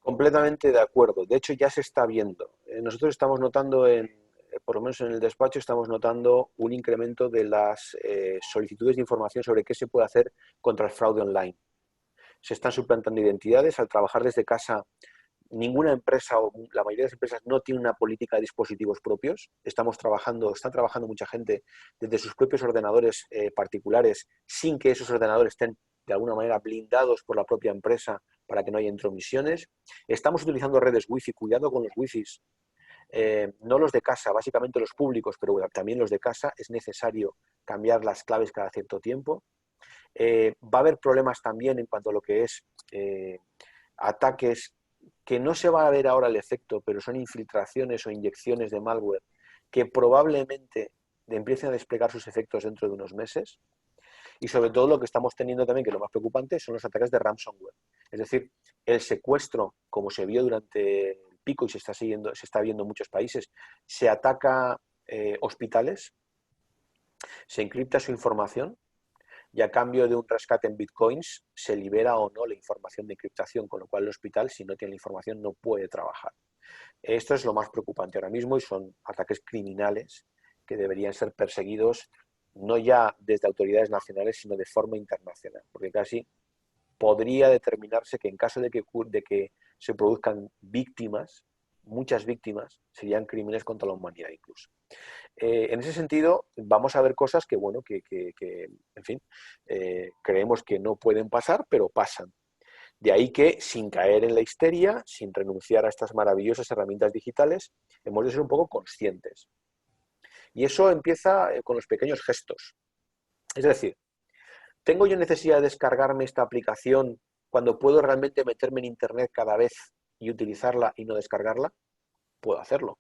Completamente de acuerdo. De hecho, ya se está viendo. Nosotros estamos notando, por lo menos en el despacho, estamos notando un incremento de las solicitudes de información sobre qué se puede hacer contra el fraude online. Se están suplantando identidades. Al trabajar desde casa, ninguna empresa o la mayoría de las empresas no tiene una política de dispositivos propios. Está trabajando mucha gente desde sus propios ordenadores particulares, sin que esos ordenadores estén de alguna manera blindados por la propia empresa para que no haya intromisiones. Estamos utilizando redes wifi, cuidado con los wifis, no los de casa, básicamente los públicos, pero también los de casa. Es necesario cambiar las claves cada cierto tiempo. Va a haber problemas también en cuanto a lo que es ataques que no se va a ver ahora el efecto, pero son infiltraciones o inyecciones de malware que probablemente empiecen a desplegar sus efectos dentro de unos meses. Y sobre todo lo que estamos teniendo también, que es lo más preocupante, son los ataques de ransomware, Es decir, el secuestro, como se vio durante el pico y se está viendo en muchos países, se ataca hospitales, se encripta su información y a cambio de un rescate en bitcoins se libera o no la información de encriptación, con lo cual el hospital, si no tiene la información, no puede trabajar. Esto es lo más preocupante ahora mismo y son ataques criminales que deberían ser perseguidos no ya desde autoridades nacionales, sino de forma internacional, porque casi podría determinarse que en caso de que se produzcan víctimas, muchas víctimas, serían crímenes contra la humanidad incluso. En ese sentido, vamos a ver cosas que, bueno, en fin, creemos que no pueden pasar, pero pasan. De ahí que, sin caer en la histeria, sin renunciar a estas maravillosas herramientas digitales, hemos de ser un poco conscientes. Y eso empieza con los pequeños gestos. Es decir, ¿tengo yo necesidad de descargarme esta aplicación cuando puedo realmente meterme en Internet cada vez y utilizarla y no descargarla? Puedo hacerlo.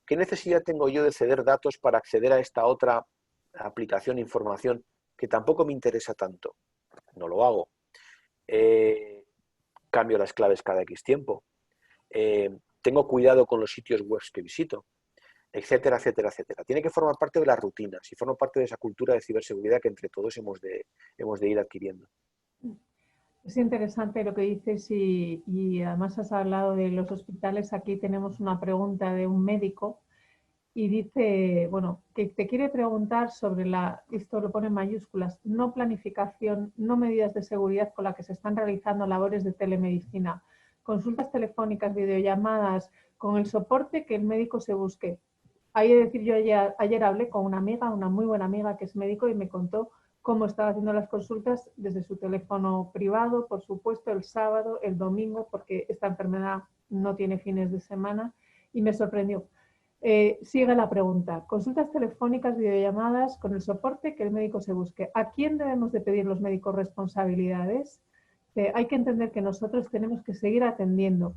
¿Qué necesidad tengo yo de ceder datos para acceder a esta otra aplicación, información, que tampoco me interesa tanto? No lo hago. Cambio las claves cada X tiempo. Tengo cuidado con los sitios web que visito, etcétera, etcétera, etcétera. Tiene que formar parte de las rutinas y forma parte de esa cultura de ciberseguridad que entre todos hemos de ir adquiriendo. Es interesante lo que dices y además has hablado de los hospitales. Aquí tenemos una pregunta de un médico y dice, bueno, que te quiere preguntar sobre esto lo pone en mayúsculas, no planificación, no medidas de seguridad con las que se están realizando labores de telemedicina, consultas telefónicas, videollamadas, con el soporte que el médico se busque. Hay que decir, yo ayer hablé con una amiga, una muy buena amiga que es médico y me contó cómo estaba haciendo las consultas desde su teléfono privado, por supuesto, el sábado, el domingo, porque esta enfermedad no tiene fines de semana y me sorprendió. Sigue la pregunta. Consultas telefónicas, videollamadas, con el soporte que el médico se busque. ¿A quién debemos de pedir los médicos responsabilidades? Hay que entender que nosotros tenemos que seguir atendiendo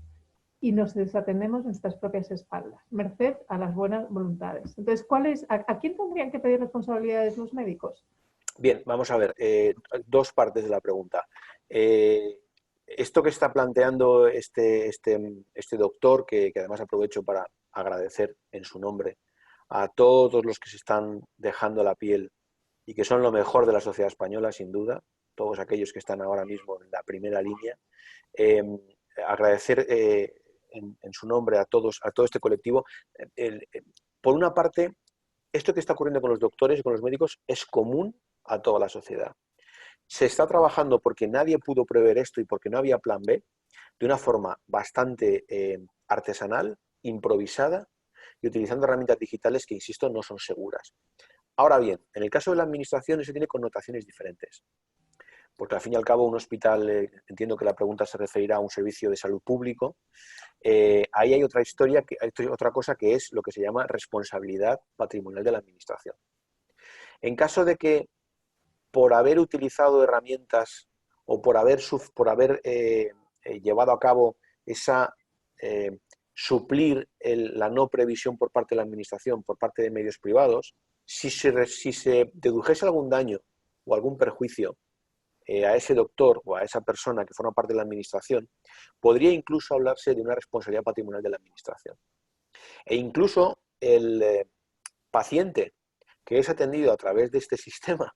y nos desatendemos nuestras propias espaldas, merced a las buenas voluntades. Entonces, ¿a quién tendrían que pedir responsabilidades los médicos? Bien, vamos a ver, dos partes de la pregunta. Esto que está planteando este doctor, que además aprovecho para agradecer en su nombre a todos los que se están dejando la piel y que son lo mejor de la sociedad española, sin duda, todos aquellos que están ahora mismo en la primera línea, agradecer en su nombre a todo este colectivo. Por una parte, esto que está ocurriendo con los doctores y con los médicos es común a toda la sociedad. Se está trabajando porque nadie pudo prever esto y porque no había plan B, de una forma bastante artesanal, improvisada y utilizando herramientas digitales que, insisto, no son seguras. Ahora bien, en el caso de la administración eso tiene connotaciones diferentes, porque al fin y al cabo un hospital, entiendo que la pregunta se referirá a un servicio de salud público, ahí hay otra historia, otra cosa que es lo que se llama responsabilidad patrimonial de la administración. En caso de que por haber utilizado herramientas o por haber llevado a cabo esa suplir la no previsión por parte de la administración, por parte de medios privados, si se dedujese algún daño o algún perjuicio a ese doctor o a esa persona que forma parte de la administración, podría incluso hablarse de una responsabilidad patrimonial de la administración. E incluso el paciente que es atendido a través de este sistema,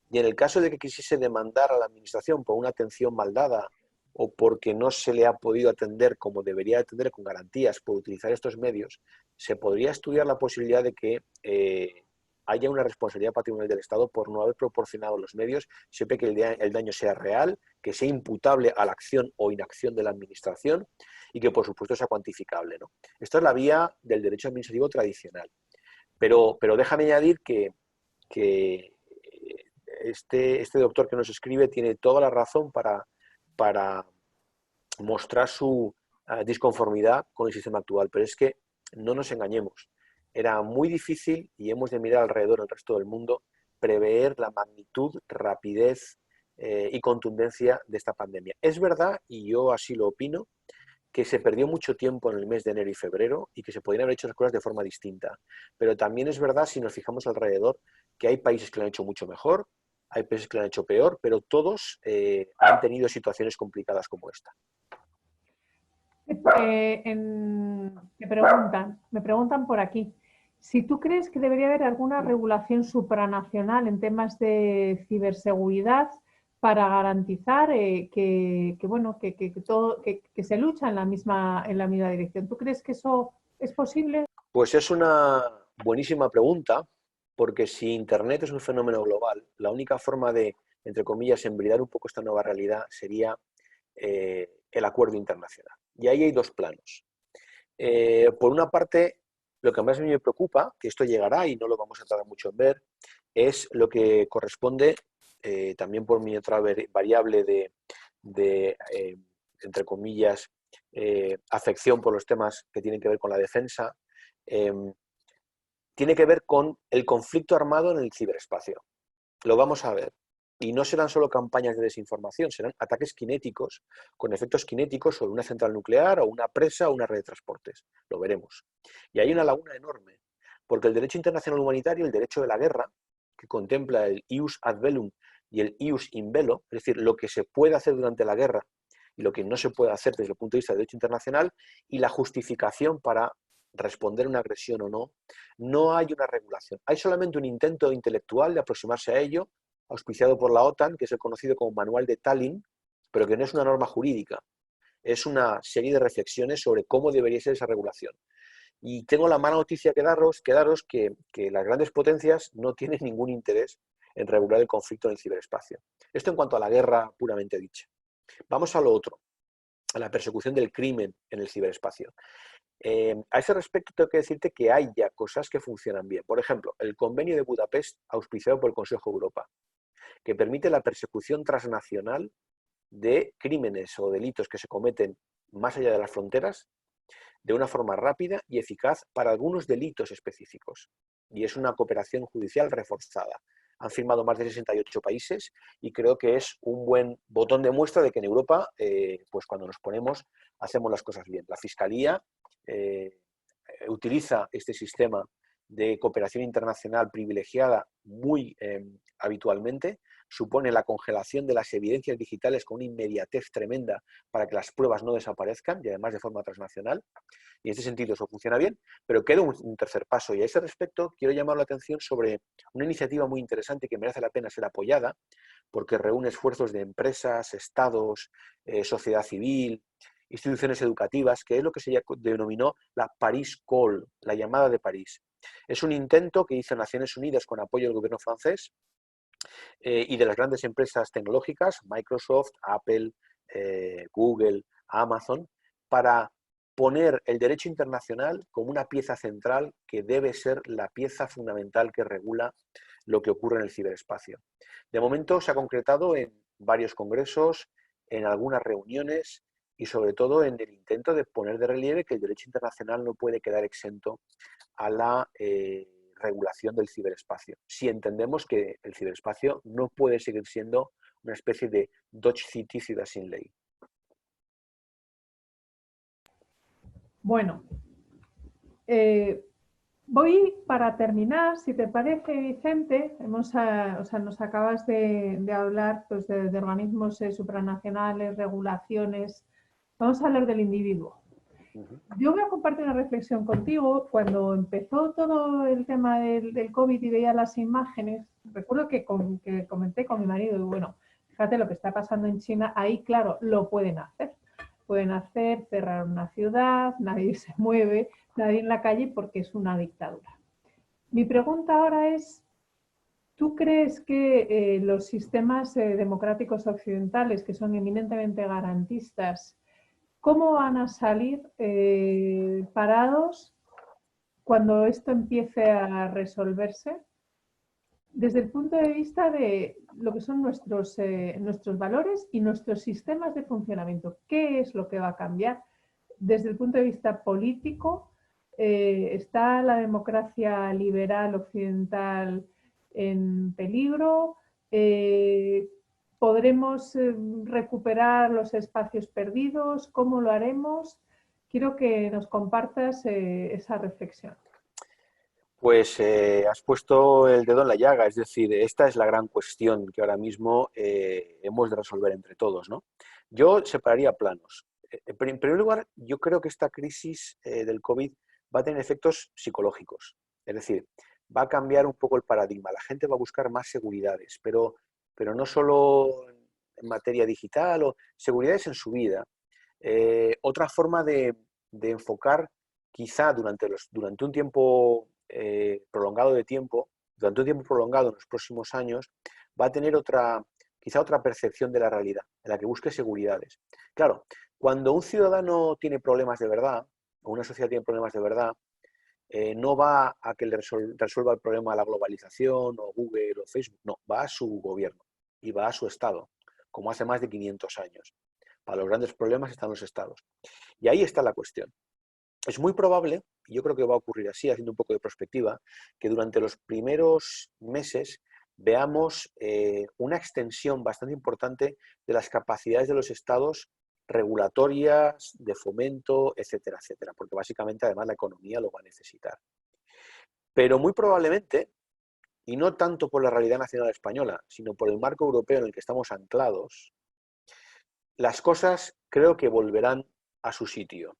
y en el caso de que quisiese demandar a la administración por una atención mal dada o porque no se le ha podido atender como debería atender con garantías por utilizar estos medios, se podría estudiar la posibilidad de que haya una responsabilidad patrimonial del Estado por no haber proporcionado los medios, siempre que el daño sea real, que sea imputable a la acción o inacción de la administración y que, por supuesto, sea cuantificable, ¿no? Esta es la vía del derecho administrativo tradicional. Pero déjame añadir que este doctor que nos escribe tiene toda la razón para mostrar su disconformidad con el sistema actual, pero es que no nos engañemos. Era muy difícil, y hemos de mirar alrededor del resto del mundo, prever la magnitud, rapidez y contundencia de esta pandemia. Es verdad, y yo así lo opino, que se perdió mucho tiempo en el mes de enero y febrero y que se podrían haber hecho las cosas de forma distinta. Pero también es verdad, si nos fijamos alrededor, que hay países que lo han hecho mucho mejor, hay países que lo han hecho peor, pero todos han tenido situaciones complicadas como esta. Me preguntan por aquí, si tú crees que debería haber alguna regulación supranacional en temas de ciberseguridad para garantizar que se lucha en la misma dirección. ¿Tú crees que eso es posible? Pues es una buenísima pregunta, porque si Internet es un fenómeno global, la única forma de, entre comillas, embridar un poco esta nueva realidad sería el acuerdo internacional. Y ahí hay dos planos. Por una parte, lo que más a mí me preocupa, que esto llegará y no lo vamos a tardar mucho en ver, es lo que corresponde, también por mi otra variable de entre comillas, afección por los temas que tienen que ver con la defensa, tiene que ver con el conflicto armado en el ciberespacio. Lo vamos a ver. Y no serán solo campañas de desinformación, serán ataques cinéticos, con efectos cinéticos sobre una central nuclear o una presa o una red de transportes. Lo veremos. Y hay una laguna enorme, porque el derecho internacional humanitario, el derecho de la guerra, que contempla el ius ad bellum y el ius in bello, es decir, lo que se puede hacer durante la guerra y lo que no se puede hacer desde el punto de vista del derecho internacional, y la justificación para responder a una agresión o no, no hay una regulación. Hay solamente un intento intelectual de aproximarse a ello, auspiciado por la OTAN, que es el conocido como Manual de Tallinn, pero que no es una norma jurídica, es una serie de reflexiones sobre cómo debería ser esa regulación. Y tengo la mala noticia que daros que las grandes potencias no tienen ningún interés en regular el conflicto en el ciberespacio. Esto en cuanto a la guerra puramente dicha. Vamos a lo otro, a la persecución del crimen en el ciberespacio. A ese respecto tengo que decirte que hay ya cosas que funcionan bien. Por ejemplo, el convenio de Budapest, auspiciado por el Consejo de Europa, que permite la persecución transnacional de crímenes o delitos que se cometen más allá de las fronteras de una forma rápida y eficaz para algunos delitos específicos. Y es una cooperación judicial reforzada. Han firmado más de 68 países y creo que es un buen botón de muestra de que en Europa, pues cuando nos ponemos, hacemos las cosas bien. La Fiscalía utiliza este sistema de cooperación internacional privilegiada muy habitualmente, supone la congelación de las evidencias digitales con una inmediatez tremenda para que las pruebas no desaparezcan y además de forma transnacional, y en ese sentido eso funciona bien, pero queda un tercer paso, y a ese respecto quiero llamar la atención sobre una iniciativa muy interesante que merece la pena ser apoyada, porque reúne esfuerzos de empresas, estados, sociedad civil, instituciones educativas, que es lo que se denominó la Paris Call, la llamada de París. Es un intento que hizo Naciones Unidas con apoyo del gobierno francés y de las grandes empresas tecnológicas, Microsoft, Apple, Google, Amazon, para poner el derecho internacional como una pieza central que debe ser la pieza fundamental que regula lo que ocurre en el ciberespacio. De momento se ha concretado en varios congresos, en algunas reuniones y sobre todo en el intento de poner de relieve que el derecho internacional no puede quedar exento a la regulación del ciberespacio. Si entendemos que el ciberespacio no puede seguir siendo una especie de Dodge City, ciudad sin ley. Bueno, voy para terminar, si te parece, Vicente, nos acabas de hablar pues, de organismos supranacionales, regulaciones. Vamos a hablar del individuo. Yo voy a compartir una reflexión contigo. Cuando empezó todo el tema del COVID y veía las imágenes, recuerdo que comenté con mi marido, y bueno, fíjate lo que está pasando en China, ahí claro, lo pueden hacer. Pueden hacer cerrar una ciudad, nadie se mueve, nadie en la calle porque es una dictadura. Mi pregunta ahora es, ¿tú crees que los sistemas democráticos occidentales, que son eminentemente garantistas, cómo van a salir parados cuando esto empiece a resolverse? Desde el punto de vista de lo que son nuestros valores y nuestros sistemas de funcionamiento. ¿Qué es lo que va a cambiar? Desde el punto de vista político, ¿está la democracia liberal occidental en peligro? ¿Podremos recuperar los espacios perdidos? ¿Cómo lo haremos? Quiero que nos compartas esa reflexión. Pues has puesto el dedo en la llaga, es decir, esta es la gran cuestión que ahora mismo hemos de resolver entre todos, ¿no? Yo separaría planos. En primer lugar, yo creo que esta crisis del COVID va a tener efectos psicológicos, es decir, va a cambiar un poco el paradigma. La gente va a buscar más seguridades, pero no solo en materia digital o seguridades en su vida. Otra forma de enfocar quizá durante un tiempo prolongado de tiempo, durante un tiempo prolongado en los próximos años, va a tener quizá otra percepción de la realidad, en la que busque seguridades. Claro, cuando un ciudadano tiene problemas de verdad, o una sociedad tiene problemas de verdad, no va a que le resuelva el problema la globalización o Google o Facebook, no, va a su gobierno y va a su Estado, como hace más de 500 años. Para los grandes problemas están los Estados. Y ahí está la cuestión. Es muy probable, y yo creo que va a ocurrir así, haciendo un poco de perspectiva, que durante los primeros meses veamos una extensión bastante importante de las capacidades de los estados regulatorias, de fomento, etcétera, etcétera, porque básicamente además la economía lo va a necesitar. Pero muy probablemente, y no tanto por la realidad nacional española, sino por el marco europeo en el que estamos anclados, las cosas creo que volverán a su sitio,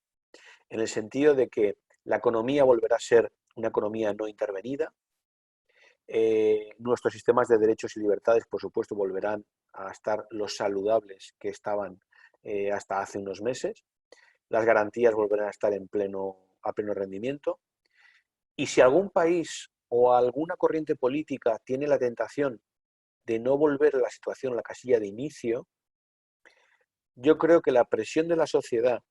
en el sentido de que la economía volverá a ser una economía no intervenida, nuestros sistemas de derechos y libertades, por supuesto, volverán a estar los saludables que estaban hasta hace unos meses, las garantías volverán a estar a pleno rendimiento, y si algún país o alguna corriente política tiene la tentación de no volver a la situación, a la casilla de inicio, yo creo que la presión de la sociedad,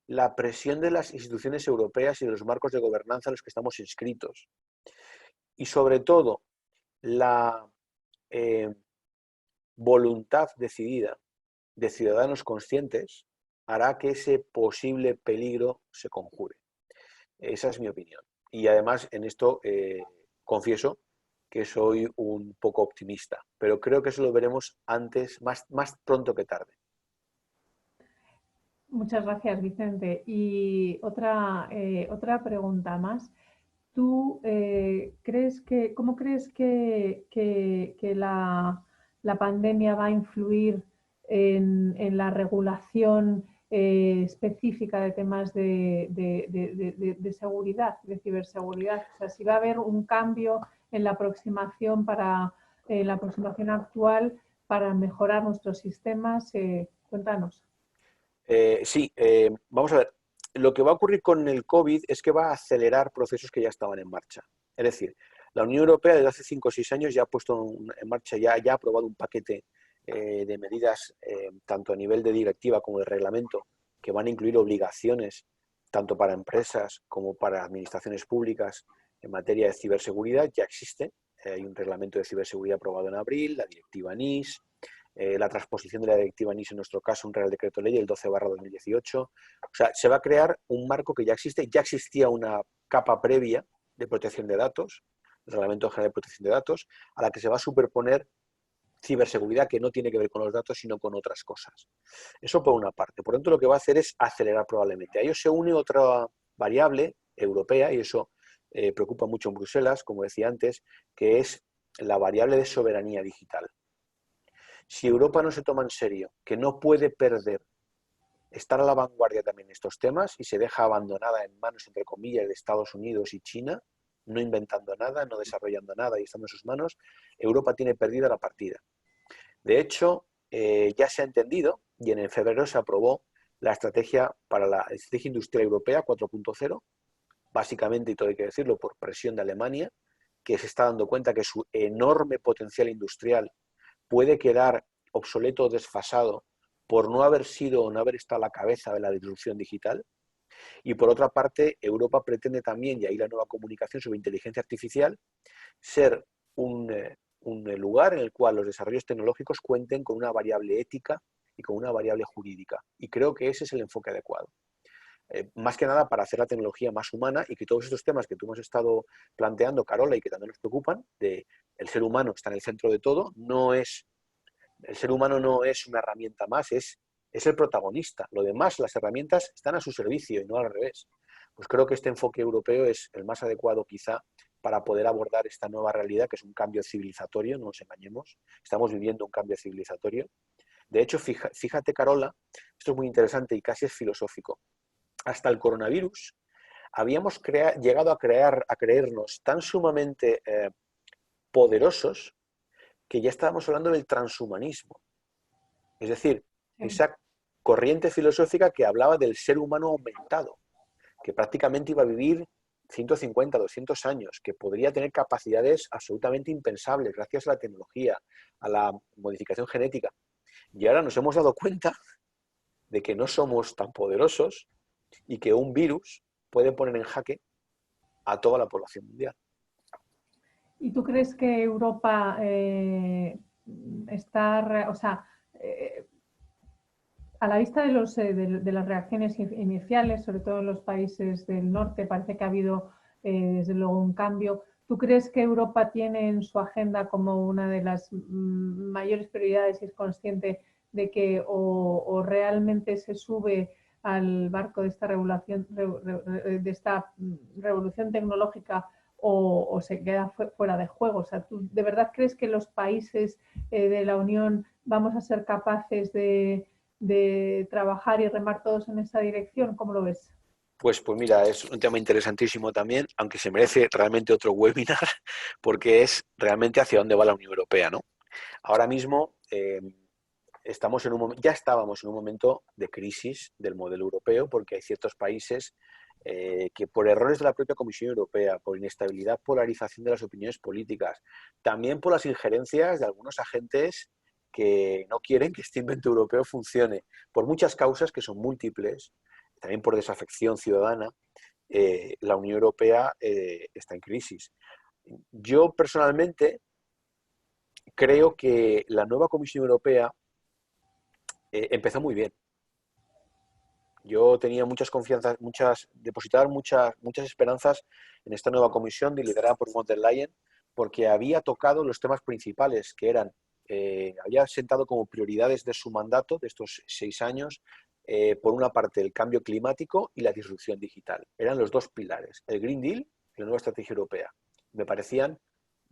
la presión de las instituciones europeas y de los marcos de gobernanza en los que estamos inscritos, y sobre todo la eh, voluntad decidida de ciudadanos conscientes hará que ese posible peligro se conjure. Esa es mi opinión. Y además en esto confieso que soy un poco optimista, pero creo que eso lo veremos antes, más pronto que tarde. Muchas gracias, Vicente. Y otra pregunta más. ¿Tú cómo crees que la pandemia va a influir en la regulación específica de temas de seguridad, de ciberseguridad? O sea, si va a haber un cambio en la en la aproximación actual para mejorar nuestros sistemas, cuéntanos. Sí, vamos a ver. Lo que va a ocurrir con el COVID es que va a acelerar procesos que ya estaban en marcha. Es decir, la Unión Europea desde hace 5 o 6 años ya ha puesto en marcha, ya ha aprobado un paquete de medidas, tanto a nivel de directiva como de reglamento, que van a incluir obligaciones tanto para empresas como para administraciones públicas en materia de ciberseguridad. Ya existe, hay un reglamento de ciberseguridad aprobado en abril, la directiva NIS, la transposición de la directiva NIS, en nuestro caso, un Real Decreto Ley, el 12/2018. O sea, se va a crear un marco que ya existe, ya existía una capa previa de protección de datos, el Reglamento General de Protección de Datos, a la que se va a superponer ciberseguridad que no tiene que ver con los datos, sino con otras cosas. Eso por una parte. Por lo tanto, lo que va a hacer es acelerar probablemente. A ello se une otra variable europea, y eso preocupa mucho en Bruselas, como decía antes, que es la variable de soberanía digital. Si Europa no se toma en serio, que no puede perder estar a la vanguardia también en estos temas y se deja abandonada en manos, entre comillas, de Estados Unidos y China, no inventando nada, no desarrollando nada y estando en sus manos, Europa tiene perdida la partida. De hecho, ya se ha entendido y en febrero se aprobó la estrategia para la estrategia industrial europea 4.0, básicamente, y todo hay que decirlo, por presión de Alemania, que se está dando cuenta que su enorme potencial industrial puede quedar obsoleto o desfasado por no haber sido o no haber estado a la cabeza de la disrupción digital. Y por otra parte, Europa pretende también, y ahí la nueva comunicación sobre inteligencia artificial, ser un lugar en el cual los desarrollos tecnológicos cuenten con una variable ética y con una variable jurídica. Y creo que ese es el enfoque adecuado. Más que nada para hacer la tecnología más humana y que todos estos temas que tú hemos estado planteando, Carola, y que también nos preocupan, de el ser humano está en el centro de todo, el ser humano no es una herramienta más, es el protagonista. Lo demás, las herramientas están a su servicio y no al revés. Pues creo que este enfoque europeo es el más adecuado quizá para poder abordar esta nueva realidad, que es un cambio civilizatorio, no nos engañemos. Estamos viviendo un cambio civilizatorio. De hecho, fíjate, Carola, esto es muy interesante y casi es filosófico. Hasta el coronavirus habíamos llegado a creernos tan sumamente poderosos que ya estábamos hablando del transhumanismo. Es decir, esa corriente filosófica que hablaba del ser humano aumentado, que prácticamente iba a vivir 150, 200 años, que podría tener capacidades absolutamente impensables gracias a la tecnología, a la modificación genética. Y ahora nos hemos dado cuenta de que no somos tan poderosos y que un virus puede poner en jaque a toda la población mundial. ¿Y tú crees que Europa está, o sea, a la vista de las reacciones iniciales, sobre todo en los países del norte, parece que ha habido desde luego un cambio? ¿Tú crees que Europa tiene en su agenda como una de las mayores prioridades y es consciente de que o realmente se sube al barco de esta revolución tecnológica o se queda fuera de juego? O sea, ¿tú de verdad crees que los países de la Unión vamos a ser capaces de trabajar y remar todos en esa dirección? ¿Cómo lo ves? Pues mira, es un tema interesantísimo también, aunque se merece realmente otro webinar, porque es realmente hacia dónde va la Unión Europea, ¿no? Ahora mismo ya estábamos en un momento de crisis del modelo europeo, porque hay ciertos países que por errores de la propia Comisión Europea, por inestabilidad, polarización de las opiniones políticas, también por las injerencias de algunos agentes que no quieren que este invento europeo funcione, por muchas causas que son múltiples, también por desafección ciudadana, la Unión Europea está en crisis. Yo personalmente creo que la nueva Comisión Europea empezó muy bien. Yo tenía muchas confianzas, depositar muchas esperanzas en esta nueva comisión liderada por von der Leyen, porque había tocado los temas principales que eran, había sentado como prioridades de su mandato de estos 6 años, por una parte el cambio climático y la disrupción digital. Eran los dos pilares, el Green Deal y la nueva estrategia europea. Me parecían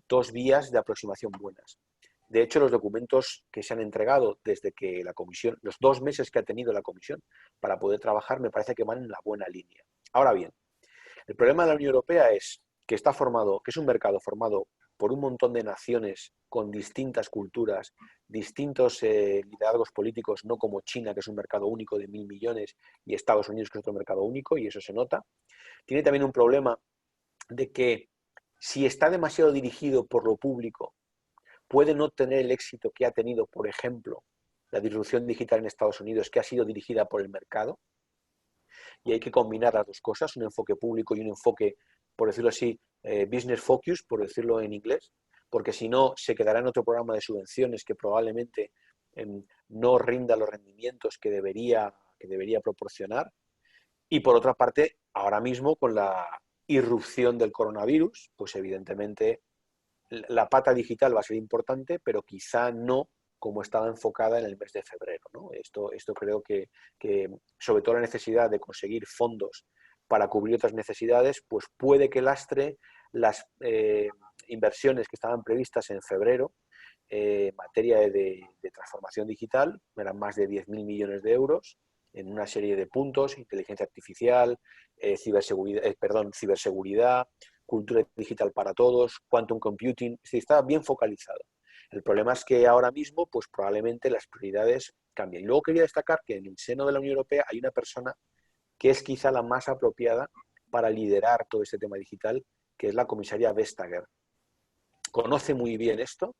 dos vías de aproximación buenas. De hecho, los documentos que se han entregado desde que la comisión, los 2 meses que ha tenido la comisión para poder trabajar, me parece que van en la buena línea. Ahora bien, el problema de la Unión Europea es que que es un mercado formado por un montón de naciones con distintas culturas, distintos liderazgos políticos, no como China, que es un mercado único de 1.000 millones, y Estados Unidos, que es otro mercado único, y eso se nota. Tiene también un problema de que si está demasiado dirigido por lo público, puede no tener el éxito que ha tenido, por ejemplo, la disrupción digital en Estados Unidos, que ha sido dirigida por el mercado, y hay que combinar las dos cosas, un enfoque público y un enfoque, por decirlo así, business focus, por decirlo en inglés, porque si no se quedará en otro programa de subvenciones que probablemente no rinda los rendimientos que debería proporcionar. Y por otra parte, ahora mismo con la irrupción del coronavirus, pues evidentemente la pata digital va a ser importante, pero quizá no como estaba enfocada en el mes de febrero, ¿no? Esto creo que, sobre todo la necesidad de conseguir fondos para cubrir otras necesidades, pues puede que lastre las inversiones que estaban previstas en febrero en materia de transformación digital, eran más de 10.000 millones de euros en una serie de puntos: inteligencia artificial, ciberseguridad, cultura digital para todos, quantum computing. Es decir, está bien focalizado. El problema es que ahora mismo, pues probablemente las prioridades cambian. Y luego quería destacar que en el seno de la Unión Europea hay una persona que es quizá la más apropiada para liderar todo este tema digital, que es la comisaria Vestager. Conoce muy bien esto,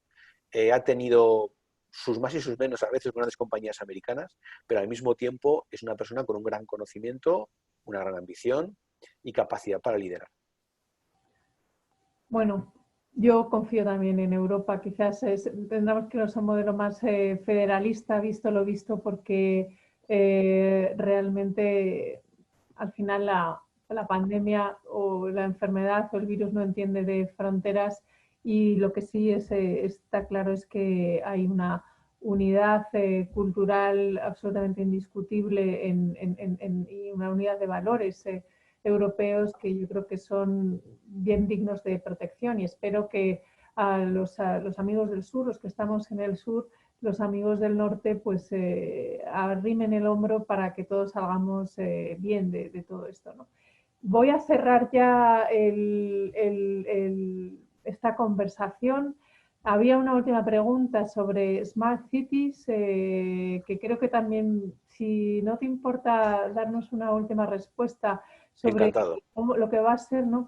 ha tenido sus más y sus menos a veces con grandes compañías americanas, pero al mismo tiempo es una persona con un gran conocimiento, una gran ambición y capacidad para liderar. Bueno, yo confío también en Europa. Quizás tendremos que ser un modelo más federalista, visto lo visto, porque realmente al final la pandemia o la enfermedad o el virus no entiende de fronteras, y lo que sí está claro es que hay una unidad cultural absolutamente indiscutible y una unidad de valores. europeos que yo creo que son bien dignos de protección, y espero que a los amigos del sur, los que estamos en el sur, los amigos del norte, pues arrimen el hombro para que todos salgamos bien de todo esto, ¿no? Voy a cerrar ya esta conversación. Había una última pregunta sobre Smart Cities, que creo que también, si no te importa darnos una última respuesta sobre Encantado. lo que va a ser, ¿no?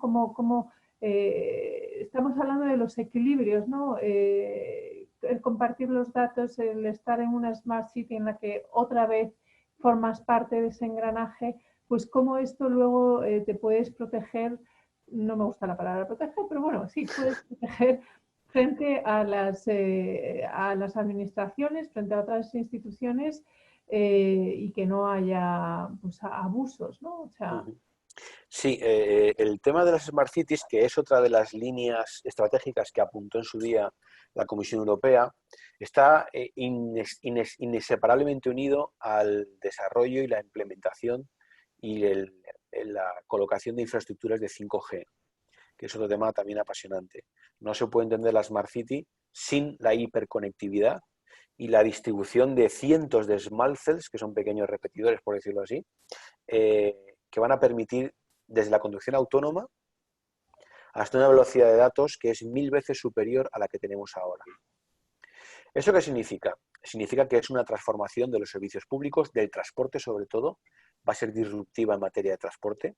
Estamos hablando de los equilibrios, ¿no? El compartir los datos, el estar en una Smart City en la que otra vez formas parte de ese engranaje, pues cómo esto luego te puedes proteger, no me gusta la palabra proteger, pero bueno, sí, puedes proteger frente a las administraciones, frente a otras instituciones, y que no haya pues, abusos, ¿no? O sea, Sí, el tema de las Smart Cities, que es otra de las líneas estratégicas que apuntó en su día la Comisión Europea, está inseparablemente unido al desarrollo y la implementación y la colocación de infraestructuras de 5G, que es otro tema también apasionante. No se puede entender la Smart City sin la hiperconectividad y la distribución de cientos de small cells, que son pequeños repetidores, por decirlo así, que van a permitir desde la conducción autónoma hasta una velocidad de datos que es 1000 veces superior a la que tenemos ahora. ¿Eso qué significa? Significa que es una transformación de los servicios públicos, del transporte sobre todo, va a ser disruptiva en materia de transporte,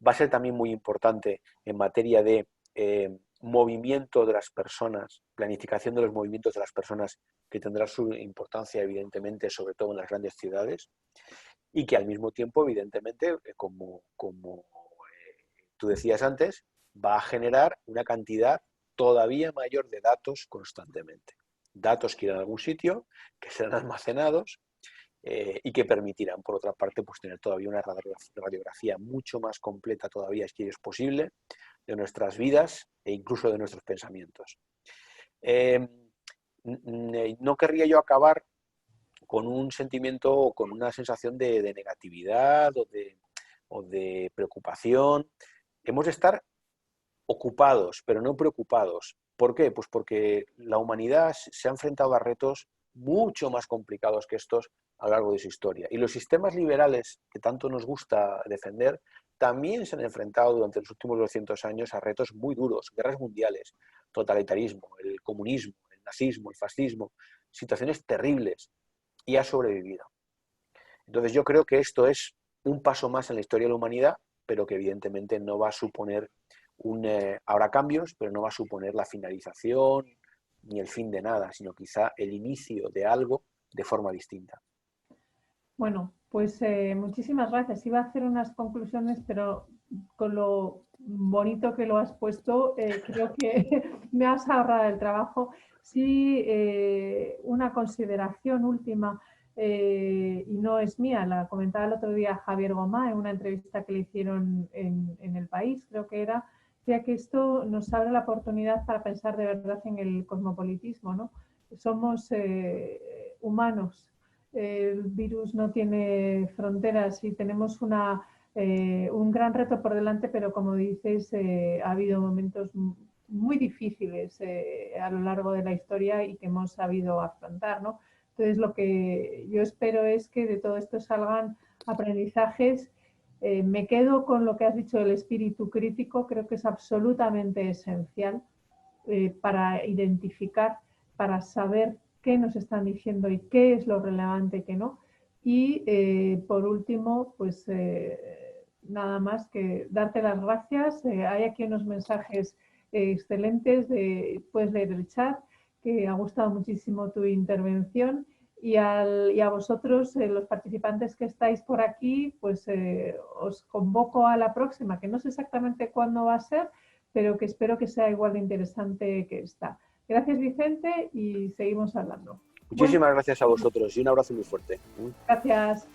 va a ser también muy importante en materia de movimiento de las personas, planificación de los movimientos de las personas, que tendrá su importancia evidentemente sobre todo en las grandes ciudades, y que al mismo tiempo evidentemente, como tú decías antes, va a generar una cantidad todavía mayor de datos constantemente. Datos que irán a algún sitio, que serán almacenados y que permitirán, por otra parte, pues tener todavía una radiografía mucho más completa todavía, si es posible, de nuestras vidas e incluso de nuestros pensamientos. No querría yo acabar con un sentimiento o con una sensación de negatividad o de preocupación. Hemos de estar ocupados, pero no preocupados. ¿Por qué? Pues porque la humanidad se ha enfrentado a retos mucho más complicados que estos a lo largo de su historia. Y los sistemas liberales que tanto nos gusta defender también se han enfrentado durante los últimos 200 años a retos muy duros, guerras mundiales, totalitarismo, el comunismo, el nazismo, el fascismo, situaciones terribles, y ha sobrevivido. Entonces yo creo que esto es un paso más en la historia de la humanidad, pero que evidentemente no va a suponer habrá cambios, pero no va a suponer la finalización ni el fin de nada, sino quizá el inicio de algo de forma distinta. bueno, pues muchísimas gracias. Iba a hacer unas conclusiones, pero con lo bonito que lo has puesto, creo que me has ahorrado el trabajo. Sí, una consideración última, y no es mía, la comentaba el otro día Javier Gomá en una entrevista que le hicieron en El País, creo que era, decía que esto nos abre la oportunidad para pensar de verdad en el cosmopolitismo, ¿no? Somos humanos, el virus no tiene fronteras y tenemos un gran reto por delante, pero como dices, ha habido momentos muy difíciles a lo largo de la historia y que hemos sabido afrontar, ¿no? Entonces, lo que yo espero es que de todo esto salgan aprendizajes. Me quedo con lo que has dicho del espíritu crítico, creo que es absolutamente esencial para identificar, para saber qué nos están diciendo y qué es lo relevante y qué no. Y por último, pues nada más que darte las gracias. Hay aquí unos mensajes excelentes, puedes leer el chat, que ha gustado muchísimo tu intervención. Y a vosotros, los participantes que estáis por aquí, pues os convoco a la próxima, que no sé exactamente cuándo va a ser, pero que espero que sea igual de interesante que esta. Gracias, Vicente, y seguimos hablando. Muchísimas gracias a vosotros y un abrazo muy fuerte. Gracias.